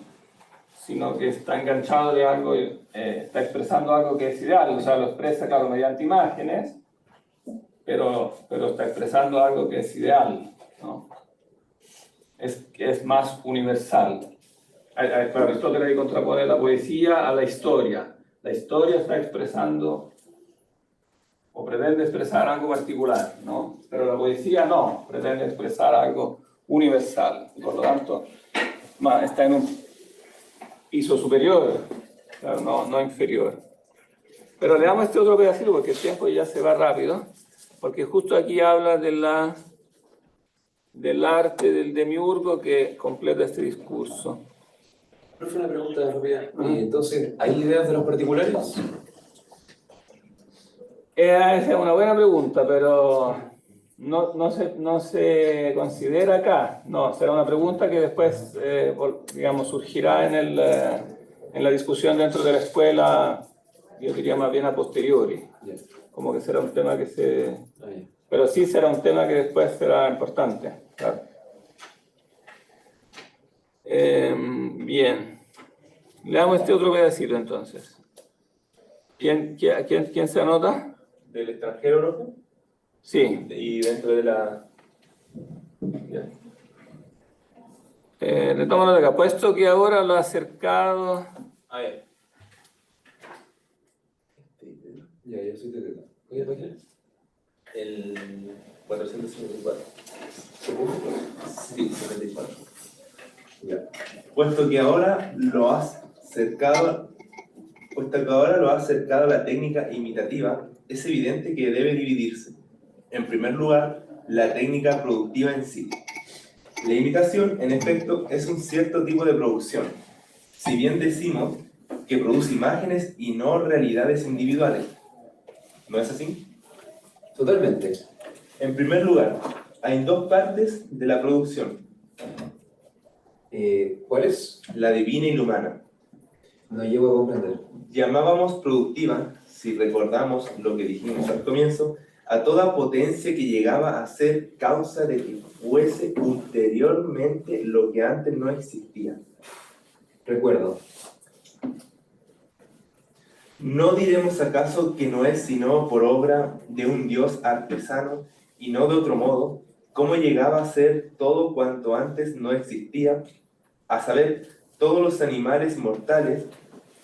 sino que está enganchado de algo, está expresando algo que es ideal. O sea, lo expresa, claro, mediante imágenes, pero está expresando algo que es ideal, ¿no? Es más universal. Claro, Aristóteles contrapone la poesía a la historia. La historia está expresando o pretende expresar algo particular, ¿no? Pero la poesía no, pretende expresar algo universal, y por lo tanto está en un piso superior, claro, no inferior. Pero leamos este otro pedacito porque el tiempo ya se va rápido, porque justo aquí habla del arte del demiurgo que completa este discurso. Profe, una pregunta rápida. Entonces, ¿hay ideas de los particulares? Esa es una buena pregunta, pero no se considera acá. No, será una pregunta que después, digamos, surgirá en la discusión dentro de la escuela, yo diría más bien a posteriori. Ya. Como que será un tema que se... Ah, ya. Pero sí será un tema que después será importante. Claro. Bien. Leamos este otro pedacito entonces. ¿Quién se anota? Del extranjero, ¿no? Sí. Y dentro de la... Ya. Retómalo de acá. Puesto que ahora lo ha acercado... Ah, ya. Ya soy de teta. ¿Oye, página? El 454. Sí, 74. Ya. Puesto que ahora lo has acercado a la técnica imitativa, es evidente que debe dividirse. En primer lugar, la técnica productiva en sí. La imitación, en efecto, es un cierto tipo de producción, si bien decimos que produce imágenes y no realidades individuales. ¿No es así? Totalmente. En primer lugar, hay dos partes de la producción, ¿Cuál es? la divina y la humana. No llego a comprender. Llamábamos productiva, si recordamos lo que dijimos al comienzo, a toda potencia que llegaba a ser causa de que fuese ulteriormente lo que antes no existía. Recuerdo. ¿No diremos acaso que no es sino por obra de un Dios artesano y no de otro modo, cómo llegaba a ser todo cuanto antes no existía, a saber, todos los animales mortales,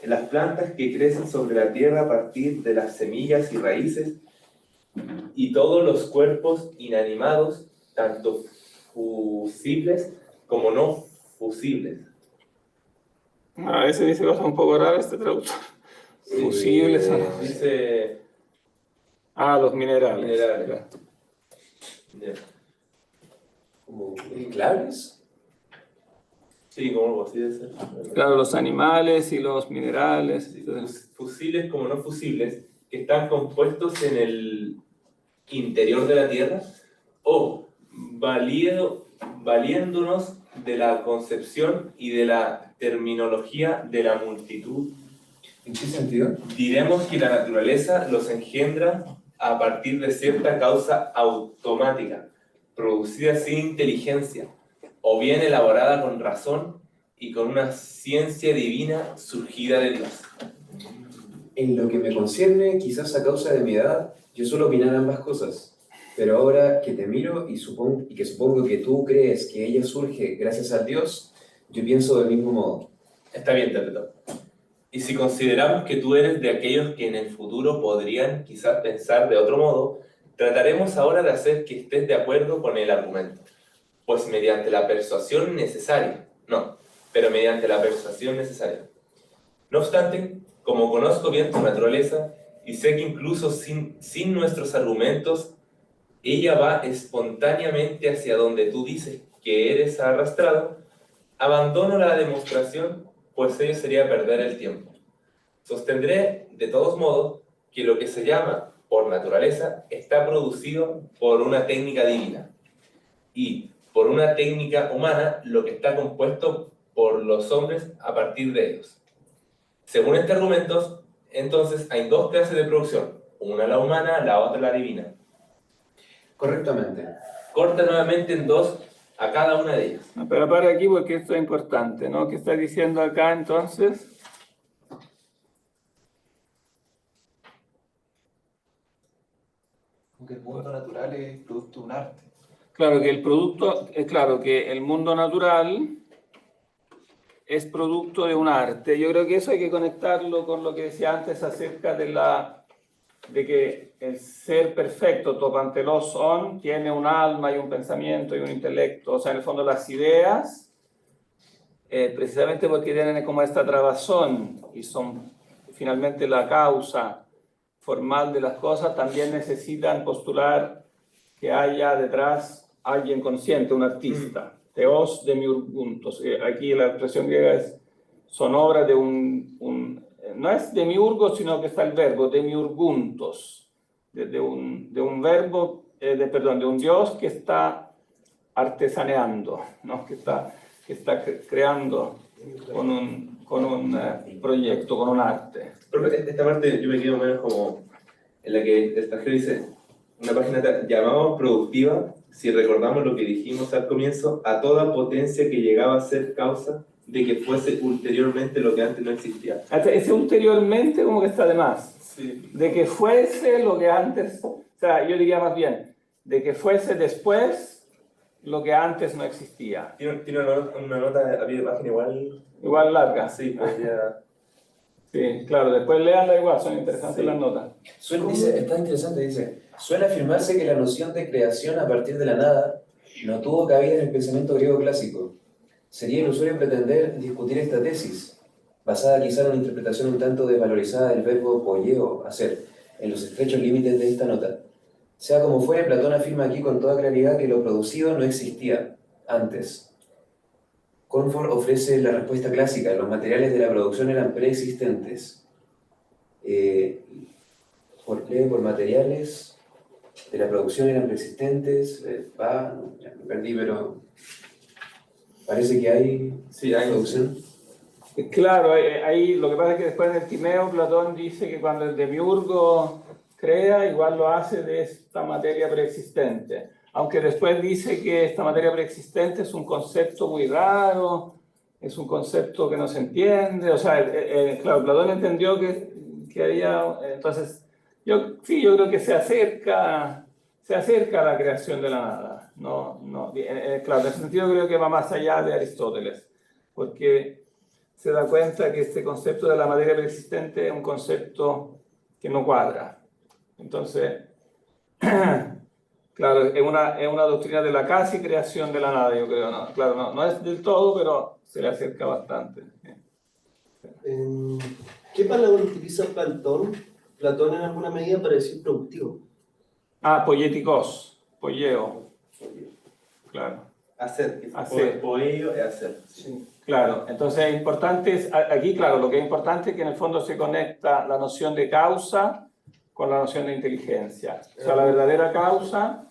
las plantas que crecen sobre la tierra a partir de las semillas y raíces, y todos los cuerpos inanimados, tanto fusibles como no fusibles? A veces dice cosas un poco raras este traductor. Fusibles. Dice Los minerales. minerales. Claro. Ya. ¿Como mezclables? Sí, como algo así de ser. Claro, los animales y los minerales. Sí, fusibles como no fusibles, que están compuestos en el interior de la Tierra, o valiéndonos de la concepción y de la terminología de la multitud. ¿En qué sentido? Diremos que la naturaleza los engendra a partir de cierta causa automática, producida sin inteligencia, o bien elaborada con razón y con una ciencia divina surgida de Dios. En lo que me concierne, quizás a causa de mi edad, yo suelo opinar ambas cosas. Pero ahora que te miro y que supongo que tú crees que ella surge gracias al Dios, yo pienso del mismo modo. Está bien, Tepeto. Y si consideramos que tú eres de aquellos que en el futuro podrían quizás pensar de otro modo, trataremos ahora de hacer que estés de acuerdo con el argumento. Pues mediante la persuasión necesaria, mediante la persuasión necesaria. No obstante, como conozco bien tu naturaleza, y sé que incluso sin nuestros argumentos, ella va espontáneamente hacia donde tú dices que eres arrastrado, abandono la demostración, pues ello sería perder el tiempo. Sostendré, de todos modos, que lo que se llama por naturaleza está producido por una técnica divina, y por una técnica humana lo que está compuesto por los hombres a partir de ellos. Según este argumento, entonces hay dos clases de producción, una la humana, la otra la divina. Correctamente. Corta nuevamente en dos a cada una de ellas. Pero para aquí porque esto es importante, ¿no? ¿Qué está diciendo acá entonces? Como que el mundo natural es producto de un arte. Claro que el mundo natural es producto de un arte. Yo creo que eso hay que conectarlo con lo que decía antes acerca de la que el ser perfecto, topantelosón, tiene un alma y un pensamiento y un intelecto. O sea, en el fondo las ideas, precisamente porque tienen como esta trabazón y son finalmente la causa formal de las cosas, también necesitan postular que haya detrás alguien consciente, un artista. Theos demiurguntos. Aquí la expresión griega son obras de no es demiurgo, sino que está el verbo demiurguntos, de un verbo, perdón, de un Dios que está artesaneando, ¿no? que está creando con un proyecto, con un arte. Profe, esta parte yo me quedo menos como en la que el extranjero dice, una página llamamos productiva, si recordamos lo que dijimos al comienzo, a toda potencia que llegaba a ser causa de que fuese ulteriormente lo que antes no existía. Ese ulteriormente como que está de más. Sí. De que fuese lo que antes, o sea, yo diría más bien, de que fuese después lo que antes no existía. Tiene una nota a pie de página Igual larga. Sí, podría... Sí, claro, después leanla igual, son interesantes las notas. Está interesante, dice, suele afirmarse que la noción de creación a partir de la nada no tuvo cabida en el pensamiento griego clásico. Sería ilusorio pretender discutir esta tesis, basada quizá en una interpretación un tanto desvalorizada del verbo poieo, hacer, en los estrechos límites de esta nota. Sea como fuere, Platón afirma aquí con toda claridad que lo producido no existía antes. Comfort ofrece la respuesta clásica: los materiales de la producción eran preexistentes. Por materiales de la producción eran preexistentes. Ya me perdí, pero parece que hay producción. Claro, ahí lo que pasa es que después en el Timeo Platón dice que cuando el demiurgo crea, igual lo hace de esta materia preexistente. Aunque después dice que esta materia preexistente es un concepto muy raro, es un concepto que no se entiende. O sea, claro, Platón entendió que había... Entonces, yo creo que se acerca a la creación de la nada. Claro, en ese sentido creo que va más allá de Aristóteles, porque se da cuenta que este concepto de la materia preexistente es un concepto que no cuadra. Entonces, claro, es una doctrina de la casi creación de la nada, yo creo. ¿No? Claro, no es del todo, pero se le acerca bastante. ¿Qué palabra utiliza Platón? Platón en alguna medida para decir productivo. Poietikos, poieo. Claro. Hacer. Poeo es hacer. Sí. Claro, entonces es importante, aquí claro, lo que es importante es que en el fondo se conecta la noción de causa con la noción de inteligencia. O sea, la verdadera causa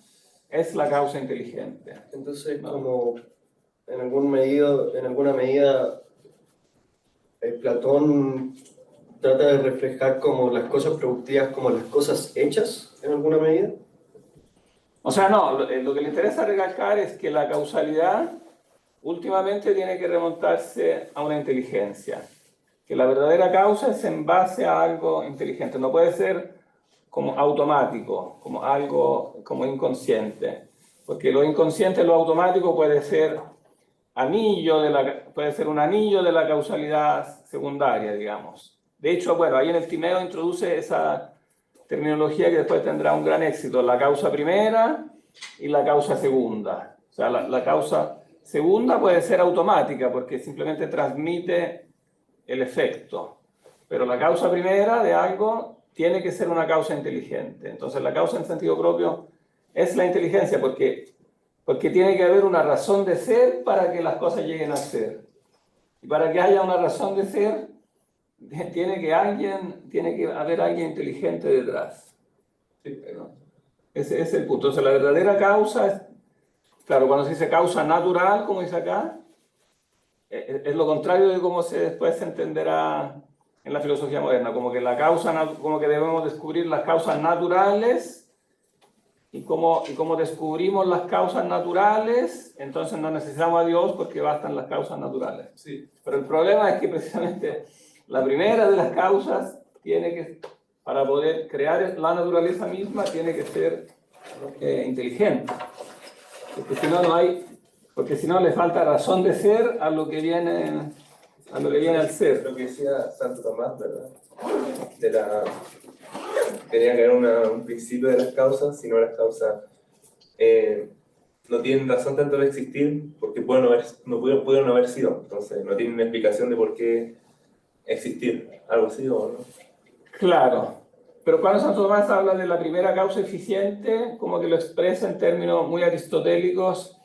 es la causa inteligente. Entonces, como en alguna medida, Platón trata de reflejar como las cosas productivas como las cosas hechas, en alguna medida. O sea, no, lo que le interesa recalcar es que la causalidad últimamente tiene que remontarse a una inteligencia. Que la verdadera causa es en base a algo inteligente, no puede ser como automático, como algo como inconsciente. Porque lo inconsciente, lo automático puede ser un anillo de la causalidad secundaria, digamos. De hecho, bueno, ahí en el Timeo introduce esa terminología que después tendrá un gran éxito, la causa primera y la causa segunda. O sea, la causa segunda puede ser automática porque simplemente transmite el efecto, pero la causa primera de algo tiene que ser una causa inteligente. Entonces la causa en sentido propio es la inteligencia porque tiene que haber una razón de ser para que las cosas lleguen a ser. Y para que haya una razón de ser, tiene que haber alguien inteligente detrás. Sí, ¿no? Ese es el punto. Entonces la verdadera causa es, claro, cuando se dice causa natural, como dice acá, es lo contrario de cómo después se entenderá en la filosofía moderna, como que debemos descubrir las causas naturales y como descubrimos las causas naturales, entonces no necesitamos a Dios porque bastan las causas naturales. Sí. Pero el problema es que precisamente la primera de las causas para poder crear la naturaleza misma, tiene que ser inteligente. Porque si no le falta razón de ser a lo que viene al ser. Lo que decía Santo Tomás, ¿verdad? tenía que haber un principio de las causas, si no las causas no tienen razón tanto de existir porque pudieron no haber sido, entonces no tienen una explicación de por qué existir, algo así o no. Claro, pero cuando Santo Tomás habla de la primera causa eficiente, como que lo expresa en términos muy aristotélicos,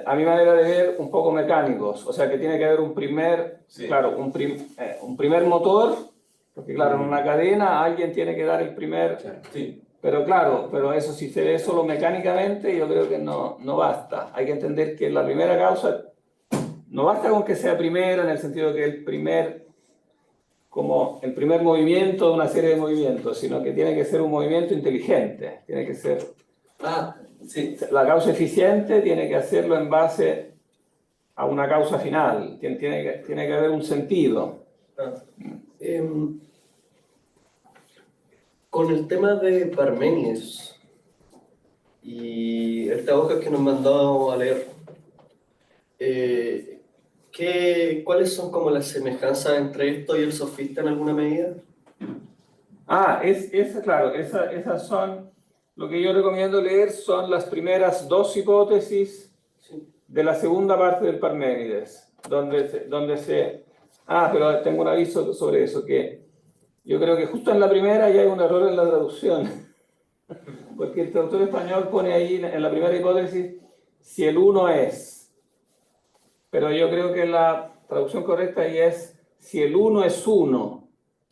a mi manera de ver, un poco mecánicos, o sea que tiene que haber un primer, Sí. claro, un primer motor, porque claro, en una cadena alguien tiene que dar el primer, Sí. pero claro, pero eso si se ve solo mecánicamente, yo creo que no basta. Hay que entender que la primera causa no basta con que sea primera en el sentido de que como el primer movimiento de una serie de movimientos, sino que tiene que ser un movimiento inteligente, tiene que ser, Sí. la causa eficiente tiene que hacerlo en base a una causa final, tiene que haber un sentido. Con el tema de Parménides y esta hoja que nos mandó a leer, ¿cuáles son como las semejanzas entre esto y el sofista en alguna medida? Claro, esas son, lo que yo recomiendo leer son las primeras dos hipótesis de la segunda parte del Parménides, pero tengo un aviso sobre eso, que yo creo que justo en la primera ya hay un error en la traducción, porque el traductor español pone ahí en la primera hipótesis, si el uno es, pero yo creo que la traducción correcta ahí es, si el uno es uno.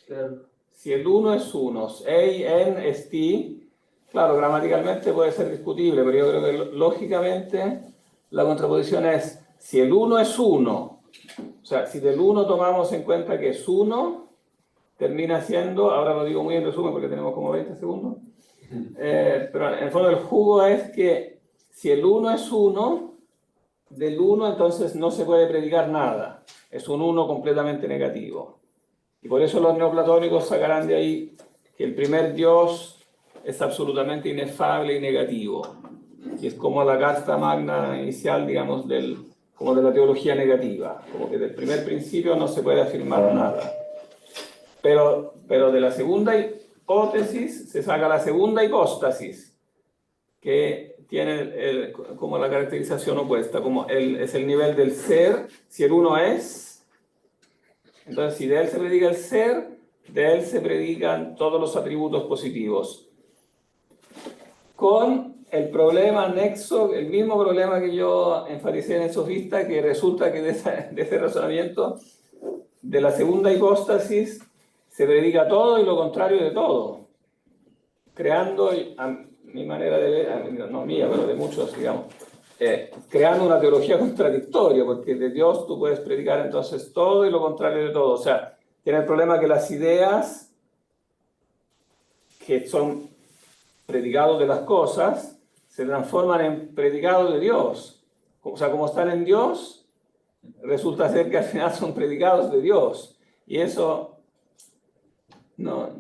Claro. Si el uno es uno, en esti, claro, gramaticalmente puede ser discutible, pero yo creo que lógicamente la contraposición es, si el uno es uno, o sea, si del uno tomamos en cuenta que es uno, termina siendo, ahora lo digo muy en resumen porque tenemos como 20 segundos, pero en el fondo el jugo es que si el uno es uno, del uno entonces no se puede predicar nada, es un uno completamente negativo. Y por eso los neoplatónicos sacarán de ahí que el primer Dios es absolutamente inefable y negativo. Y es como la carta magna inicial, digamos, como de la teología negativa. Como que del primer principio no se puede afirmar nada. Pero de la segunda hipótesis se saca la segunda hipóstasis, que tiene como la caracterización opuesta, como es el nivel del ser, si el uno es. Entonces, si de él se predica el ser, de él se predican todos los atributos positivos. Con el problema anexo, el mismo problema que yo enfaticé en el sofista, que resulta que de ese razonamiento, de la segunda hipóstasis, se predica todo y lo contrario de todo. Creando, a mi manera de ver, no mía, pero de muchos, digamos, creando una teología contradictoria, porque de Dios tú puedes predicar entonces todo y lo contrario de todo. O sea, tiene el problema que las ideas que son predicados de las cosas se transforman en predicados de Dios. O sea, como están en Dios, resulta ser que al final son predicados de Dios. Y eso no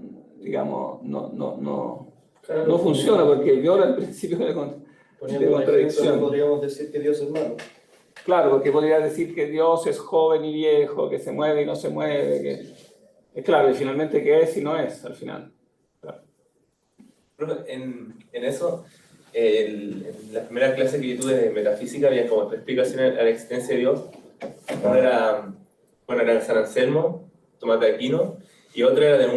funciona porque viola el principio de contradicción. Podríamos decir que Dios es malo. Claro, porque podría decir que Dios es joven y viejo, que se mueve y no se mueve, claro, y finalmente que es y no es, al final. Claro. En eso, en la primera clase que yo tuve de metafísica había como tres explicaciones a la existencia de Dios. Una era San Anselmo, Tomás de Aquino, y otra era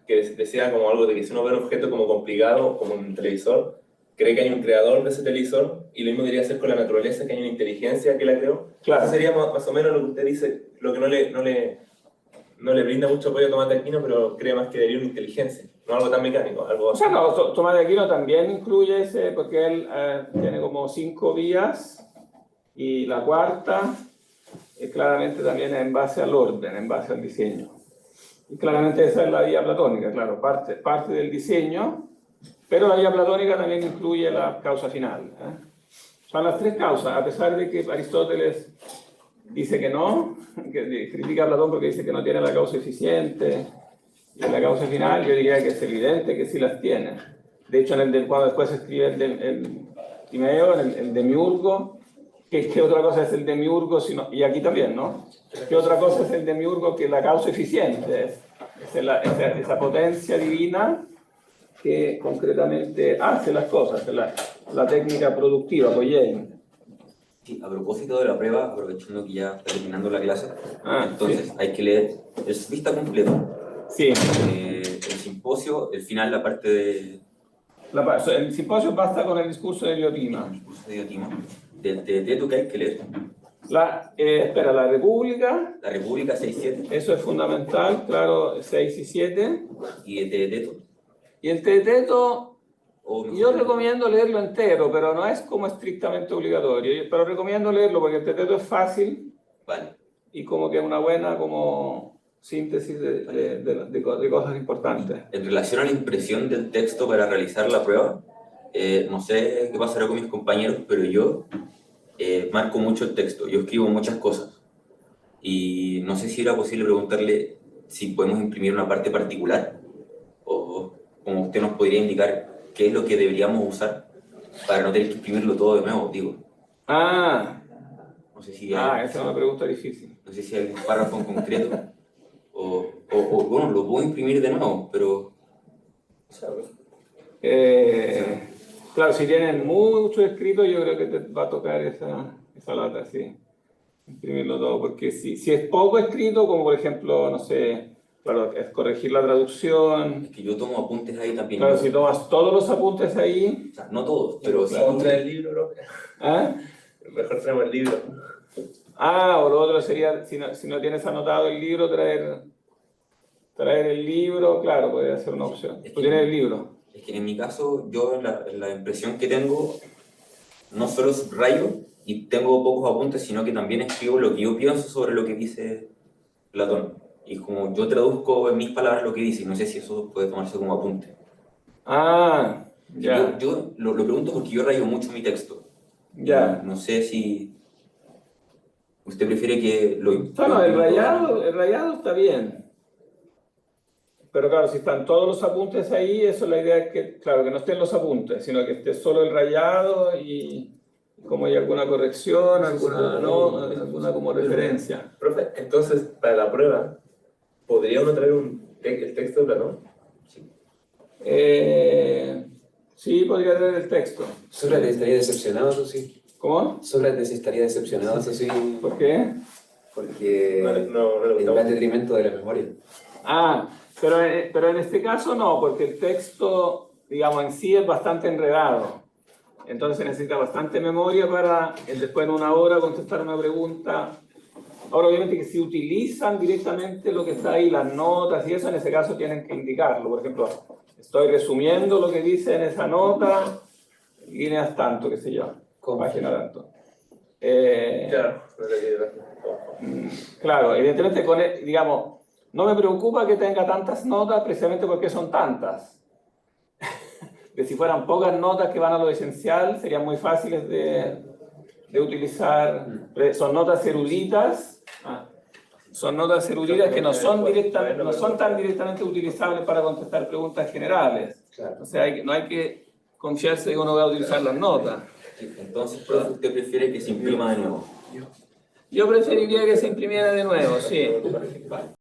que decía como algo de que si uno ve un objeto como complicado, como un televisor, cree que hay un creador de ese televisor, y lo mismo debería ser con la naturaleza, que hay una inteligencia que la creó. Claro. Eso sería más o menos lo que usted dice, lo que no le brinda mucho apoyo a Tomás de Aquino, pero cree más que debería una inteligencia, no algo tan mecánico, algo así. O sea, no, Tomás de Aquino también incluye ese, porque él tiene como 5 vías, y la cuarta claramente también es en base al orden, en base al diseño. Y claramente esa es la vía platónica, claro, parte del diseño, pero la vía platónica también incluye la causa final. Son las tres causas, a pesar de que Aristóteles dice que no, que critica a Platón porque dice que no tiene la causa eficiente, y en la causa final yo diría que es evidente que sí las tiene. De hecho, cuando después escribe el Timeo, el demiurgo, ¿qué otra cosa es el demiurgo? Y aquí también, ¿no? ¿Qué otra cosa es el demiurgo que la causa eficiente? esa potencia divina que concretamente hace las cosas, la técnica productiva, Poyet. Sí, a propósito de la prueba, aprovechando que ya está terminando la clase, entonces Sí. hay que leer el sofista completo, Sí, el simposio, el final, la parte de el simposio basta con el discurso de Diotima. discurso de Diotima, del Teeteto que hay que leer, Espera, la República, la República 6-7 eso es fundamental, claro, 6 y 7. y el Teeteto. Y el Teeteto, O mejor, yo recomiendo leerlo entero, pero no es como estrictamente obligatorio. Pero recomiendo leerlo porque el Teeteto es fácil Vale, y como que es una buena como síntesis de cosas importantes. en relación a la impresión del texto para realizar la prueba, no sé qué pasará con mis compañeros, pero yo marco mucho el texto, yo escribo muchas cosas. Y no sé si era posible preguntarle si podemos imprimir una parte particular o como usted nos podría indicar qué es lo que deberíamos usar para no tener que imprimirlo todo de nuevo, digo. No sé si hay, Esa es una pregunta difícil. no sé si hay un párrafo en concreto o bueno, lo puedo imprimir de nuevo, pero Claro, si tienen mucho escrito, yo creo que te va a tocar esa lata, sí. Imprimirlo todo, porque si es poco escrito, como por ejemplo, no sé, claro, es corregir la traducción. es que yo tomo apuntes ahí también. Claro, si tomas todos los apuntes ahí. O sea, no todos, pero sí. Vamos a traer el libro, ¿no? ¿Ah? Mejor traemos el libro. O lo otro sería, si no tienes anotado el libro, traer el libro, claro, podría ser una opción. Tú tienes el libro. Es que en mi caso, yo la impresión que tengo, no solo subrayo y tengo pocos apuntes, sino que también escribo lo que yo pienso sobre lo que dice Platón. Y como yo traduzco en mis palabras lo que dice, no sé si eso puede tomarse como apunte. Ya. Yo lo pregunto porque yo rayo mucho mi texto. Ya. Y no sé si usted prefiere que lo... Bueno, el rayado está bien. Pero claro, si están todos los apuntes ahí, eso la idea es que, claro, que no estén los apuntes, sino que esté solo el rayado y como hay alguna corrección, alguna como referencia. Profe, entonces, para la prueba, ¿podría uno traer el texto de Platón? Sí, podría tener el texto. Sócrates estaría decepcionado, eso sí. ¿Cómo? Sócrates estaría decepcionado, eso sí, ¿Por qué? porque No le va gustaba. en detrimento de la memoria. Pero en este caso no, porque el texto, digamos, en sí es bastante enredado. Entonces se necesita bastante memoria para después en una hora contestar una pregunta. Ahora, obviamente que si utilizan directamente lo que está ahí, las notas y eso, en ese caso tienen que indicarlo. Por ejemplo, estoy resumiendo lo que dice en esa nota, líneas tanto, qué sé yo, página tanto. Claro, Claro, evidentemente, digamos, no me preocupa que tenga tantas notas precisamente porque son tantas. Que si fueran pocas notas que van a lo esencial, serían muy fáciles de utilizar. Son notas eruditas. Son notas eruditas que no son tan directamente utilizables para contestar preguntas generales. Claro. O sea, no hay que confiarse de que uno va a utilizar las notas. Entonces, profe, ¿usted prefiere que se imprima de nuevo? Yo preferiría que se imprimiera de nuevo, sí.